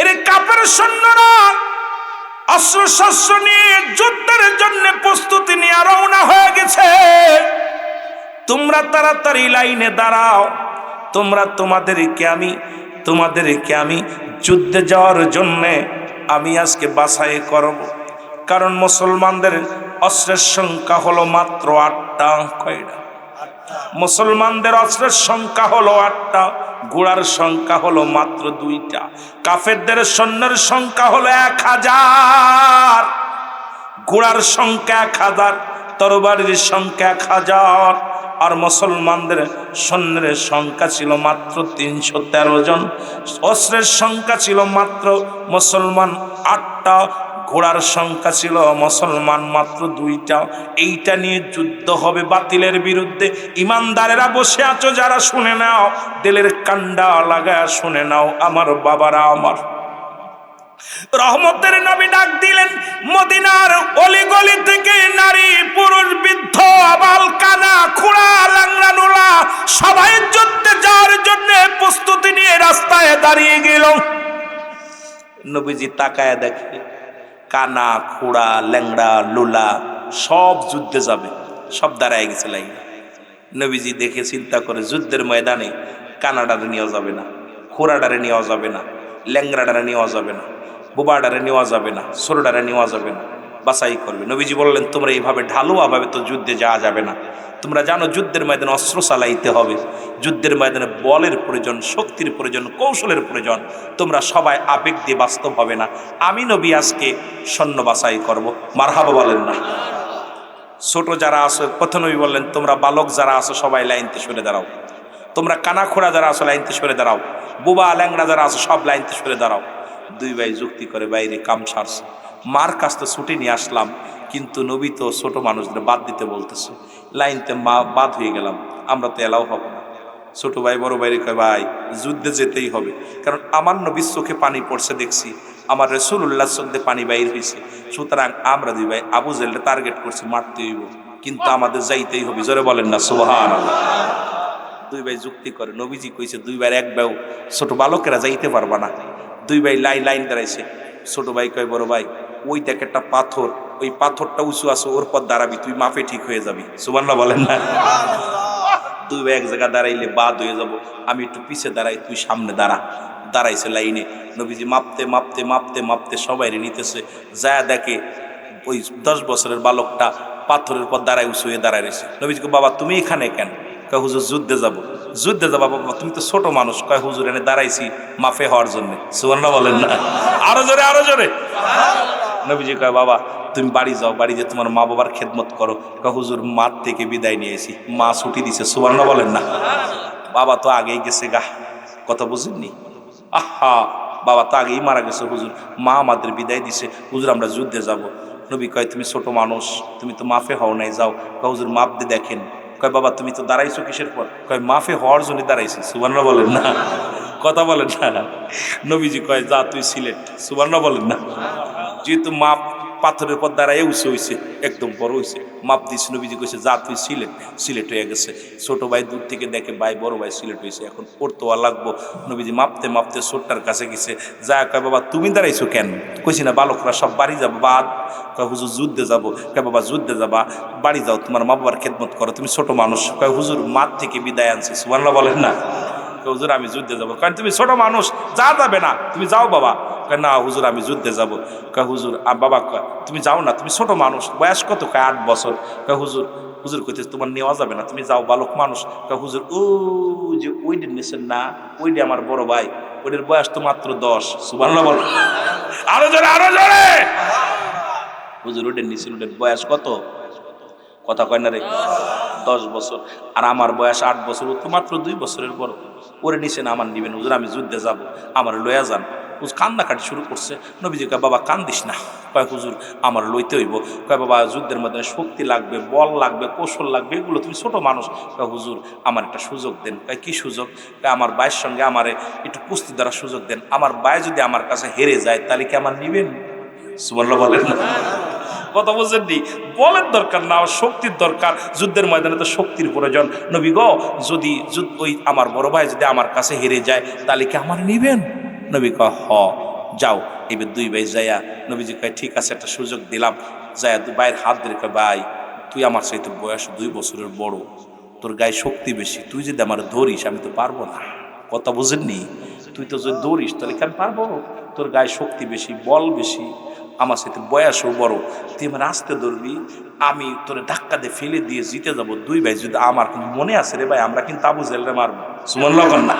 এর কাফের সৈন্যরা অস্ত্র শস্ত্র নিয়ে যুদ্ধের জন্য প্রস্তুতি নিয়ে রওনা হয়ে গেছে। তোমরা তাড়াতাড়ি লাইনে দাঁড়াও, তোমাদেরকে আমি যুদ্ধে যাওয়ার জন্যে আমি আজকে বাছাই করব। কারণ মুসলমানদের অস্ত্রের সংখ্যা হলো মাত্র 8টা। কয়টা? মুসলমানদের অস্ত্রের সংখ্যা হলো 8টা, ঘোড়ার সংখ্যা হলো মাত্র 2টা। কাফেরদের সৈন্যের সংখ্যা হলো 1000, ঘোড়ার সংখ্যা 1000, তরবারির সংখ্যা 1000। আর মুসলমানদের সৈন্যের সংখ্যা ছিল মাত্র 313 জন। অস্ত্রের সংখ্যা ছিল মাত্র মুসলমান 8টা, ঘোড়ার সংখ্যা ছিল মুসলমান মাত্র 2টা। এইটা নিয়ে যুদ্ধ হবে বাতিলের বিরুদ্ধে। ইমানদারেরা বসে আছো যারা, শুনে নাও, দিলের কান্ডা লাগায় শুনে নাও আমার বাবারা আমার। রহমতের নবী ডাক দিলেন, মদিনার অলিগলি থেকে নারী পুরুষ বৃদ্ধ আবাল কানা খুড়া ল্যাংড়া নোলা সবাই যুদ্ধে যাওয়ার জন্য প্রস্তুতি নিয়ে রাস্তায় দাঁড়িয়ে গেল। নবীজি তাকায় দেখে কানা খুড়া ল্যাংড়া লোলা সব যুদ্ধে যাবে, সব দাঁড়ায় গেছে লাইনে। নবীজি দেখে চিন্তা করে, যুদ্ধের ময়দানে কানাডারে নেওয়া যাবে না, খুড়াডারে নেওয়া যাবে না, ল্যাংড়াডারে নেওয়া যাবে না, বোবাডারে নেওয়া যাবে না, ছোটডারে নেওয়া যাবে না, বাছাই করবে। নবীজি বললেন, তোমরা এইভাবে ঢালুয়াভাবে তো যুদ্ধে যাওয়া যাবে না। তোমরা জানো যুদ্ধের ময়দানে অস্ত্র চালাইতে হবে, যুদ্ধের ময়দানে বলের প্রয়োজন, শক্তির প্রয়োজন, কৌশলের প্রয়োজন। তোমরা সবাই আবেগ দিয়ে বাস্তব হবে না। আমি নবী আজকে সৈন্য বাছাই করব। মারহাবা বলেন না? ছোট যারা আছো, প্রথম নবী বললেন, তোমরা বালক যারা আছো সবাই লাইনতে সরে দাঁড়াও। তোমরা কানা খোড়া যারা আছো লাইনতে সরে দাঁড়াও। বুবা ল্যাংড়া যারা আছো সব লাইনতে সরে দাঁড়াও। দুই ভাই যুক্তি করে বাইরে কাম সারছে। মার কাছ তো ছুটি নিয়ে আসলাম, কিন্তু নবী তো ছোট মানুষদের বাদ দিতে বলতেছে। লাইনতে মা বাদ হয়ে গেলাম, আমরা তো এলাও হব না। ছোট ভাই বড় ভাইরে কয়, ভাই যুদ্ধে যেতেই হবে, কারণ আমার নবীর চোখে পানি পড়ছে দেখছি, আমার রাসূলুল্লাহর চোখে পানি বাইর হয়েছে। সুতরাং আমরা দুই ভাই আবু জেলকে টার্গেট করছি, মারতে হইব, কিন্তু আমাদের যাইতেই হবে। জোরে বলেন না সুবহানাল্লাহ। দুই ভাই যুক্তি করে, নবীজি কইছে দুই ভাই এক ভাই, ছোট বালকেরা যাইতে পারবা না। দুই ভাই লাইন দাঁড়াইছে। ছোট ভাই কয়, বড় ভাই ওই দেখ একটা পাথর, ওই পাথরটা উঁচু আছে, ওর পর দাঁড়াবি, তুই মাপে ঠিক হয়ে যাবি। সুবহানাল্লাহ বলেন না? দুই ভাই এক জায়গা দাঁড়াইলে বাদ হয়ে যাব, আমি একটু পিছে দাঁড়াই, তুই সামনে দাঁড়া। দাঁড়াইছে লাইনে। নবীজি মাপতে মাপতে মাপতে মাপতে সবাই নিতেছে। যা দেখে ওই 10 বছরের বালকটা পাথরের পর দাঁড়ায়, উঁচু হয়ে দাঁড়ায় রয়েছে। নবীজি কয়, বাবা তুমি এখানে কেন? কয়, হুজুর যুদ্ধে যাব। যুদ্ধে যাবা? বাবা তুমি তো ছোট মানুষ। কয়, হুজুর এনে দাঁড়াইছি মাফে হওয়ার জন্য। সুবহানাল্লাহ বলেন না? আরো জোরে, আরো জোরে। নবীজি কয়, বাবা তুমি বাড়ি যাও, বাড়ি যে তোমার মা বাবার খেদমত করো। কয়, হুজুর মাঠ থেকে বিদায় নিয়েছি, মা ছুটি দিছে। সুবহানাল্লাহ বলেন না? বাবা তো আগেই গেছে গা, কথা বুঝেননি? আহা, বাবা তো আগেই মারা গেছে হুজুর, মা আমাদের বিদায় দিছে, হুজুর আমরা যুদ্ধে যাব। নবী কয়, তুমি ছোট মানুষ, তুমি তো মাফে হও নাই, যাও। কয়, হুজুর মাপ দিয়ে দেখেন। কয়, বাবা তুমি তো দাঁড়াইছো কিসের পর? কয়, মাফে হওয়ার জন্য দাঁড়াইছি। সুবহানাল্লাহ বলেন না? কথা বলেন না? নবীজি কয়, যা তুই সিলেট। সুবহানাল্লাহ বলেন না? যেহেতু মাপ পাথরের পর দাঁড়ায় উঁচু হয়েছে, একদম বড় হয়েছে, মাপ দিচ্ছে। নবীজি কইছে, যা তুই সিলেট হয়ে গেছে। ছোট ভাই দূর থেকে দেখে, ভাই বড় ভাই সিলেট হয়েছে, এখন পড়তে লাগবো। নবীজি মাপতে মাপতে ছোটটার কাছে গেছে। যা কয়, বাবা তুমি দাঁড়াইছো কেন? কইছি না বালকরা সব বাড়ি যাবো। বাদ। কয়, হুজুর যুদ্ধে যাবো। কয়, বাবা যুদ্ধে যাবা, বাড়ি যাও, তোমার মা বাবার খেদমত করো, তুমি ছোট মানুষ। কয়, হুজুর মাঠ থেকে বিদায় আনছি। সুবহানাল্লাহ বলেন না? হুজুর আমি যুদ্ধে যাবো। কারণ তুমি ছোট মানুষ, যা যাবে না, তুমি যাও বাবা। কয়, না হুজুর আমি যুদ্ধে যাব। কয়, হুজুর বাবা কয়, তুমি যাও না, তুমি ছোট মানুষ, বয়স কত? কয়, 8 বছর। কয়, হুজুর কইতেছে তোমার নেওয়া যাবে না, তুমি যাও, বালক মানুষ। কয়, হুজুর ও যে ওইটা নিছেন না, ওইটা আমার বড় ভাই, ওইটার বয়স তো মাত্র 10। সুবহানাল্লাহ বল, আরো জোরে, আরো জোরে। হুজুর ওইটা নিছেন, ওইটার বয়স কত? কথা কয় না রে? 10 বছর। আর আমার বয়স 8 বছর, ও তো মাত্র 2 বছরের বড়। ওরে নিচে না আমার নিবেন, হুজুর আমি যুদ্ধে যাব, আমার লইয়া যান। হুজুর কান্নাকাটি শুরু করছে। নবীজি কয়, বাবা কান্দিস না। কয়, হুজুর আমার লইতে হইব। কয়, বাবা যুদ্ধের মধ্যে শক্তি লাগবে, বল লাগবে, কৌশল লাগবে, এগুলো তুমি ছোট মানুষ। কয়, হুজুর আমার একটা সুযোগ দেন। কয়, কি সুযোগ? কয়, আমার ভাইয়ের সঙ্গে আমারে একটু কুস্তি দ্বারা সুযোগ দেন। আমার ভাই যদি আমার কাছে হেরে যায় তাহলে কি আমার নিবেন? সুবহানাল্লাহ বলেন না? কথা বুঝেননি? বলের দরকার না, শক্তির দরকার। যুদ্ধের ময়দানে তো শক্তির প্রয়োজন। নবী গো, যদি ওই আমার বড় ভাই যদি আমার কাছে হেরে যায় তাহলে কি আমার নিবেন? নবী কয় হ যাও। এবার দুই ভাই যাইয়া নবীজি কয় ঠিক আছে, একটা সুযোগ দিলাম। যাইয়া দুই ভাইয়ের হাত ধরে কয় ভাই তুই আমার চাইতে বয়স 2 বছরের বড়, তোর গায়ে শক্তি বেশি, তুই যদি আমার ধরিস আমি তো পারবো না। কথা বুঝেননি? তুই তো যদি দৌড়িস তাহলে কেন পারবো? তোর গায়ে শক্তি বেশি, বল বেশি, আমার সাথে বয়সও বড়, তুই আমার আসতে ধরবি, আমি তোরে ধাক্কা দিয়ে ফেলে দিয়ে জিতে যাবো। দুই ভাই যদি আমার কিন্তু মনে আছে রে ভাই, আমরা কিন্তু আবু জেলরে মারবো। সুমন লগন না,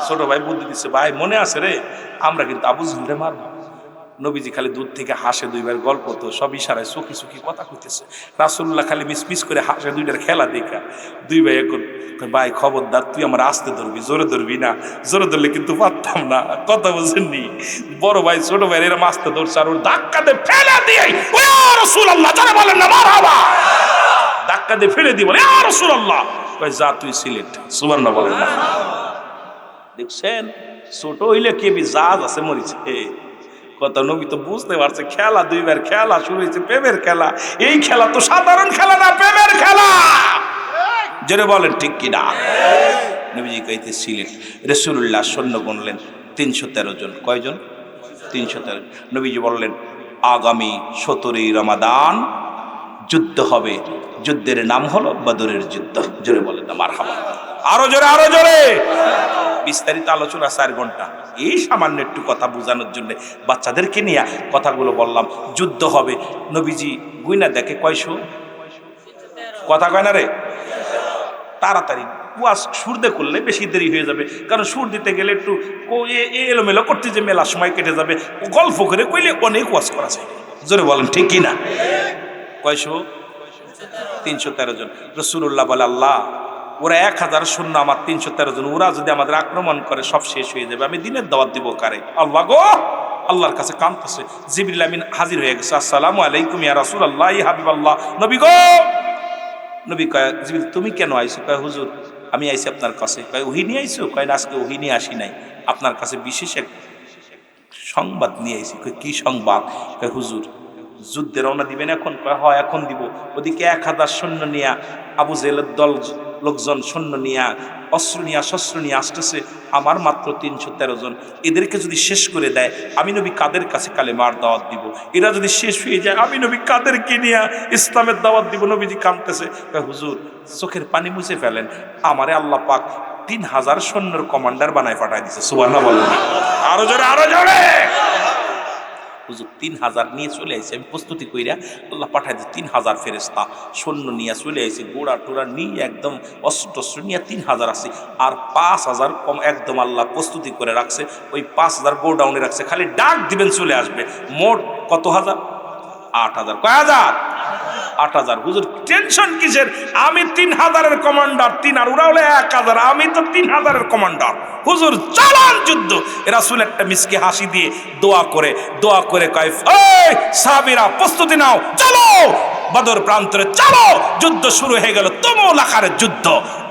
ছোট ভাই বুদ্ধি দিচ্ছে, ভাই মনে আছে রে, আমরা কিন্তু আবু জেলরে মারবো। নবীজি খালি দূর থেকে হাসে, দুই ভাইয়ের গল্প তো সব ইশারায় চোখি চোখি কথা কইতেছে। রাসূলুল্লাহ খালি মিস করে হাসে দুইটার খেলা দেখা। দুই ভাই এখন ভাই খবরদার তুই আমার আসতে ধরবি, জোরে ধরবি না, জোরে ধরলে কিন্তু পারতাম না। কথা বুঝেননি? বড় ভাই ছোট ভাই এরকম আসতে ধরছে আর ওর ধাক্কা দিয়ে ফেলে দিয়ে ও রাসূলুল্লাহ যারা বলেন না মারহাবা, ধাক্কা দিয়ে ফেলে দিয়ে বলে ইয়া রাসূলুল্লাহ, কই যা তুই সিলেট। সুবহানাল্লাহ বলেন না? দেখছেন ছোট হইলে কে বি জাজ আছে মরিছে। কথা নবী তো বুঝতে পারছে খেলা, দুইবার খেলা শুরু হয়েছে, প্রেমের খেলা। এই খেলা তো সাধারণ খেলা না, প্রেমের খেলা। জোরে বলেন ঠিক কিনা? নবীজি কইতে সিলেট। রাসূলুল্লাহ সৈন্য গুনলেন 313 জন। কয়জন? 313। নবীজি বললেন আগামী 17ই রমাদান যুদ্ধ হবে, যুদ্ধের নাম হলো বদরের যুদ্ধ। জোরে বলেন না মারহাবা? আরো জোরে, আরো জোরে। বিস্তারিত আলোচনা 4 ঘন্টা। এই সামান্য একটু কথা বোঝানোর জন্য বাচ্চাদেরকে নিয়ে কথাগুলো বললাম। যুদ্ধ হবে, নবীজি গুইনা দেখে কয়শো, কথা কয় না রে, তাড়াতাড়ি ওয়াজ সুরদে করলে বেশি দেরি হয়ে যাবে, কারণ সুর দিতে গেলে একটু এলোমেলো করতে যে মেলা সময় কেটে যাবে। গল্প করে কইলে অনেক ওয়াজ করা যায়। জোরে বলেন ঠিক কিনা? কয়শো? 313 জন। রাসূলুল্লাহ বলে আল্লাহ ওরা 1000 সৈন্য, আমার 313 জন, ওরা যদি আমাদের আক্রমণ করে সব শেষ হয়ে যাবে, আমি দিনের দাওয়াত দিব কারে? আল্লাহ গো, আল্লাহর কাছে কাঁদতেছে। জিবরিল আমিন হাজির হয়ে গেছে। আসসালামু আলাইকুম ইয়া রাসূলুল্লাহ, ইয়া হাবিবাল্লাহ। নবী গো, নবী কয় জিবরিল তুমি কেন আইছো? কয় হুজুর আমি আইছি আপনার কাছে। কয় ওহী নিয়ে আইছো? কয় না আজকে ওহী নিয়ে আসি নাই, আপনার কাছে বিশেষ এক সংবাদ নিয়ে আইছি। কয় কি সংবাদ? কয় হুজুর যুদ্ধে রওনা দিবেন এখন? কয় হয় এখন দিব। ওদিকে 1000 সৈন্য নিয়া আবু জেলের দল লোকজন সৈন্য নিয়া অস্ত্র নিয়া শস্ত্র নিয়ে আসতেছে, আমার মাত্র 313 জন। এদেরকে যদি শেষ করে দেয় আমি নবী কাদের কাছে কালেমার দাওয়াত দিব? এরা যদি শেষ হয়ে যায় আমি নবী কাদেরকে নিয়ে ইসলামের দাওয়াত দিব? নবীজি কাঁদতেছে। হুজুর চোখের পানি মুছে ফেলেন, আমারে আল্লাহ পাক 3000 সৈন্যর কমান্ডার বানায় পাঠায় দিছে। সুবহানাল্লাহ বলেন। আরো জোরে, আরো জোরে। হুজুর 3000 নিয়ে চলে আইছে, আমি প্রস্তুতি কইরা আল্লাহ পাঠাই দিচ্ছে 3000 ফেরেশতা সৈন্য নিয়ে চলে আইছে, গোড়া টোড়া নিয়ে একদম অস্ত্র নিয়ে 3000 আছে, আর 5000 কম একদম আল্লাহ প্রস্তুতি করে রাখছে। ওই 5000 গোডাউনে রাখছে, খালি ডাক দিবেন চলে আসবে। মোট কত হাজার? 8000। কয় হাজার? 8000। হুজুর টেনশন কিসের? আমি 3000-এর কমান্ডার, 3 আর ওরা হলো 1000, আমি তো 3000-এর কমান্ডার। হুজুর চালান যুদ্ধ। রাসূল একটা মিসকে হাসি দিয়ে দোয়া করে কয় এই সাহাবীরা প্রস্তুতি নাও, চলো বদর প্রান্তরে চলো। যুদ্ধ শুরু হয়ে গেল, তুমুল আকারের যুদ্ধ।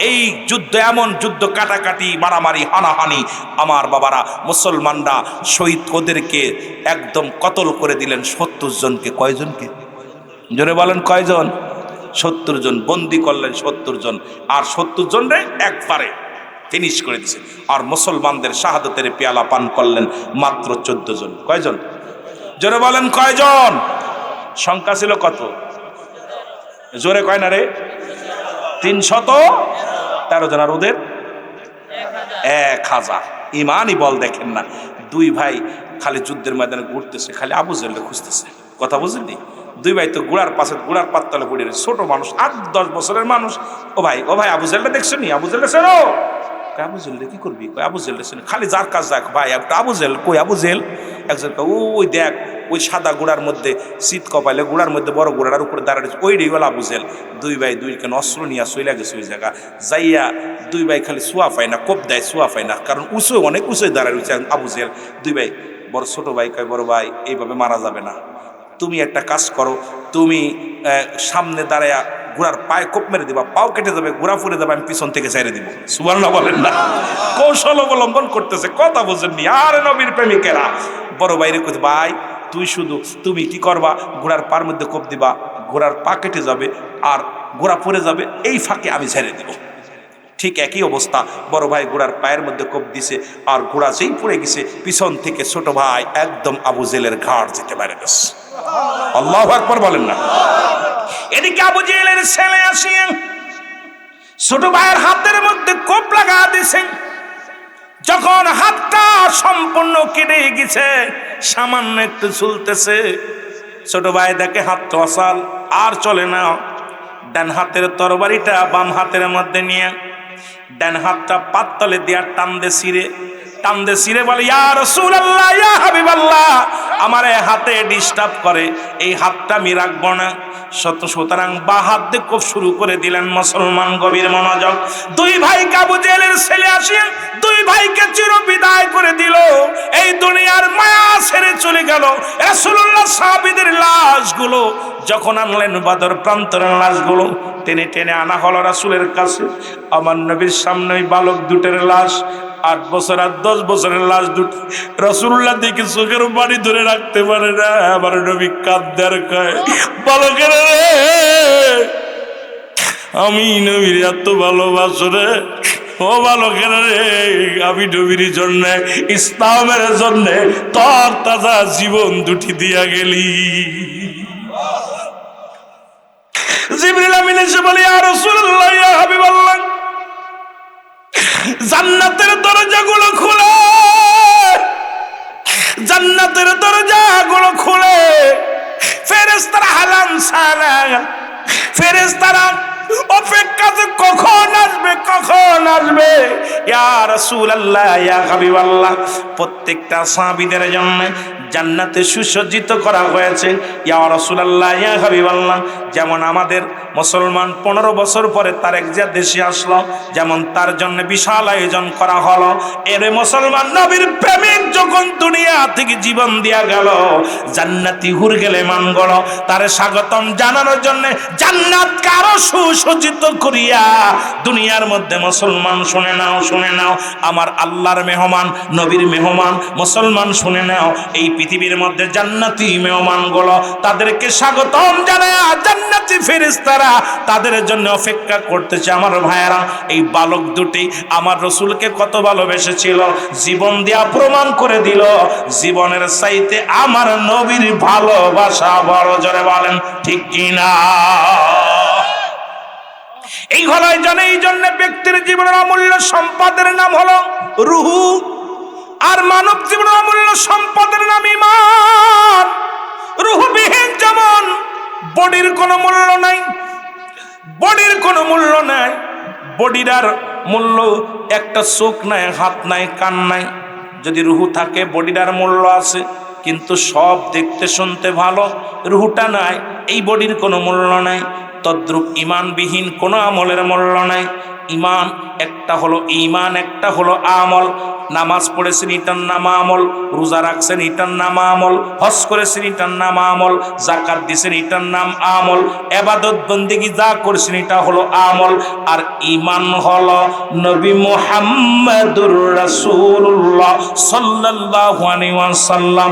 এই যুদ্ধ এমন যুদ্ধ, কাটাকাটি, মারামারি, হানাহানি। আমার বাবারা মুসলমানরা শহীদ ওদেরকে একদম কতল করে দিলেন 70 জনকে। কয়জনকে? জোরে বলেন কয়জন? 70 জন। বন্দি করলেন 70 জন, আর 70 জন রে একবারে ফিনিশ করে দিছে। আর মুসলমানদের শাহাদাতের পেয়ালা পান করলেন মাত্র 14 জন। কয়জন? জোরে বলেন কয়জন? সংখ্যা ছিল কত? জোরে কয় না রে? 313 জন। আর ওদের 1000। ইমানই বল দেখেন না। দুই ভাই খালি যুদ্ধের ময়দানে ঘুরতেছে, খালি আবু জেলকে খুঁজতেছে। কথা বুঝলি? দুই ভাই তো গুড়ার পাততলে পড়ে রয়েছে, ছোট মানুষ, 8-10 বছরের মানুষ। ও ভাই আবু জেলটা দেখছো নি? আবু জেল দেখছো? আবু জেল কি করবি? আবু জেল দেখছো? খালি যার কাজ দেখ ভাই, একটা আবু জেল। কই আবু জেল? একজন ওই দেখ, ওই সাদা গুড়ার মধ্যে শীত কপাইলে গুড়ার মধ্যে বড় গুড়ার উপরে দাঁড়াচ্ছে, ওইটাই হলো আবু জেল। দুই ভাই কেন অস্ত্র নিয়ে চলে গেছে ওই জায়গা যাইয়া। দুই ভাই খালি সোয়া পায় না, কোপ দেয়, সোয়া পায় না, কারণ অনেক উঁচু দাঁড়ায় রয়েছে আবু জেল। দুই ভাই, বড় ছোট ভাই কয় বড় ভাই এইভাবে মারা যাবে না, তুমি একটা কাজ করো, তুমি সামনে দাঁড়ায়া ঘোড়ার পায়ে কোপ মেরে দিবা, পাও কেটে যাবে, ঘোড়া ফুরে যাবে, আমি পিছন থেকে ছেড়ে দিব। সুবহানাল্লাহ বলেন না? কৌশল অবলম্বন করতেছে। কথা বুঝেননি? আর নবীর প্রেমিকেরা বড় ভাইরে কইতে, ভাই তুমি কি করবা, ঘোড়ার পার মধ্যে কোপ দিবা, ঘোড়ার পা কেটে যাবে আর ঘোড়া পড়ে যাবে, এই ফাঁকে আমি ছেড়ে দেব। ঠিক একই অবস্থা, বড় ভাই ঘোড়ার পায়ের মধ্যে কোপ দিছে আর ঘোড়া যেই পড়ে গেছে, পিছন থেকে ছোট ভাই একদম আবু জেলের ঘাড় যেতে পারে গেছে। আল্লাহু আকবার বলেন না। এদিকে আবু জেলের ছেলে আসিয়া ছোট ভাইয়ের হাতের মধ্যে কোপ লাগা দিছে। যখন হাতটা সম্পূর্ণ কেটে গেছে, সামান্য একটু চলতেছে, ছোট ভাই দেখে হাতটা অসাল, আর চলে না। ডান হাতের তরবারিটা বাম হাতের মধ্যে নিয়ে ডান হাতটা পাততলে দিয়া টান দে সিরে বলে, ইয়া রাসূলুল্লাহ, ইয়া হাবিবাল্লাহ, আমার এই হাতে ডিস্টার্ব করে, এই হাতটা আমি রাখবো না। সুতরাং বা হাত দিয়ে কোপ শুরু করে দিলেন। মুসলমান গভীর মনোযোগ। দুই ভাই আবু জেলের ছেলে আসিয়া দুই ভাইকে চির বিদায় করে দিল, এই দুনিয়ার মায়া ছেড়ে চলে গেল। রাসূলুল্লাহ সাহাবীদের লাশগুলো যখন আনলেন, বদর প্রান্তরের লাশগুলো টেনে টেনে আনা হলো রাসূলের কাছে। আমার নবীর সামনে ওই বালক দুটের লাশ, 8 বছর আর 10 বছরের লাশ দুটো। রাসূলুল্লাহ দেখে চোখের পানি ধরে রাখতে পারে না। আমার নবী কাঁদদার কয়, বালকের রে, আমি নবীর এত ভালোবাসো রে, ও বালকের রে, আমি নবীর জন্য, ইসলামের জন্য তোর তাজা জীবন দুটি দিয়া গেলি। জিবরিল আমিন এসে বলে, ইয়া রাসূলুল্লাহ, ইয়া হাবিবাল্লাহ, জান্নাতের দরজাগুলো খুলে, জান্নাতের দরজাগুলো খুলে, ফেরেশতারা হালান সালাম, ফেরেশতারা অপেক্ষাতে কখন আসবে। ইয়া রাসূলুল্লাহ, ইয়া হাবিবাল্লাহ, প্রত্যেকটা সাহাবীদের জন্য জান্নাতে সুসজ্জিত করা হয়েছে। ইয়া রাসূলুল্লাহ, ইয়া হাবিবাল্লাহ, যেমন আমাদের মুসলমান 15 বছর পরে তার এক দেশে আসলো, যেমন তার জন্য বিশাল আয়োজন করা হলো। এর মুসলমান নবীর প্রেমিক যখন দুনিয়া থেকে জীবন দিয়া গেল, জান্নাতি হুর গেলে মানগল তার স্বাগতম জানানোর জন্য জান্নাত কারো সুসজ্জিত করিয়া দুনিয়ার মধ্যে মুসলমান শুনে নাও, আমার আল্লাহর মেহমান, নবীর মেহমান মুসলমান শুনে নাও, এই পৃথিবীর মধ্যে জান্নাতি মেহমানগুলো তাদেরকে স্বাগতম জানায় জান্নাতি ফেরেশতারা তাদের জন্য অপেক্ষা করতেছে। আমার ভাইয়েরা, এই বালক দুটি আমার রাসূলকে কত ভালোবেসেছিল, জীবন দিয়া প্রমাণ করে দিল, জীবনের চাইতে আমার নবীর ভালোবাসা বড়। জোরে বলেন ঠিক কিনা? এই হলো এই জন্য ব্যক্তির জীবনের অমূল্য সম্পদের নাম হলো রূহ, আর মানব জীবনের অমূল্য সম্পদের নাম ঈমান। রূহবিহীন যেমন বডির কোনো মূল্য নাই, বডির আর মূল্য, একটা চোখ নাই, হাত নাই, কান নাই, যদি রূহ থাকে বডিটার মূল্য আছে, কিন্তু সব দেখতে শুনতে ভালো, রূহটা নাই, এই বডির কোনো মূল্য নাই। তদ্রূপ ঈমানবিহীন কোনো আমলের মূল্য নাই। ঈমান একটা হলো ঈমান, একটা হলো আমল। নামাজ পড়েছেন এটার নাম আমল, রোজা রাখছেন এটার নাম আমল, হজ করেছেন এটার নাম আমল, যাকাত দিয়েছেন এটার নাম আমল, ইবাদত বন্দেগী যা করেছেন এটা হলো আমল। আর ঈমান হলো নবী মুহাম্মদুর রাসূলুল্লাহ সাল্লাল্লাহু আলাইহি ওয়াসাল্লাম।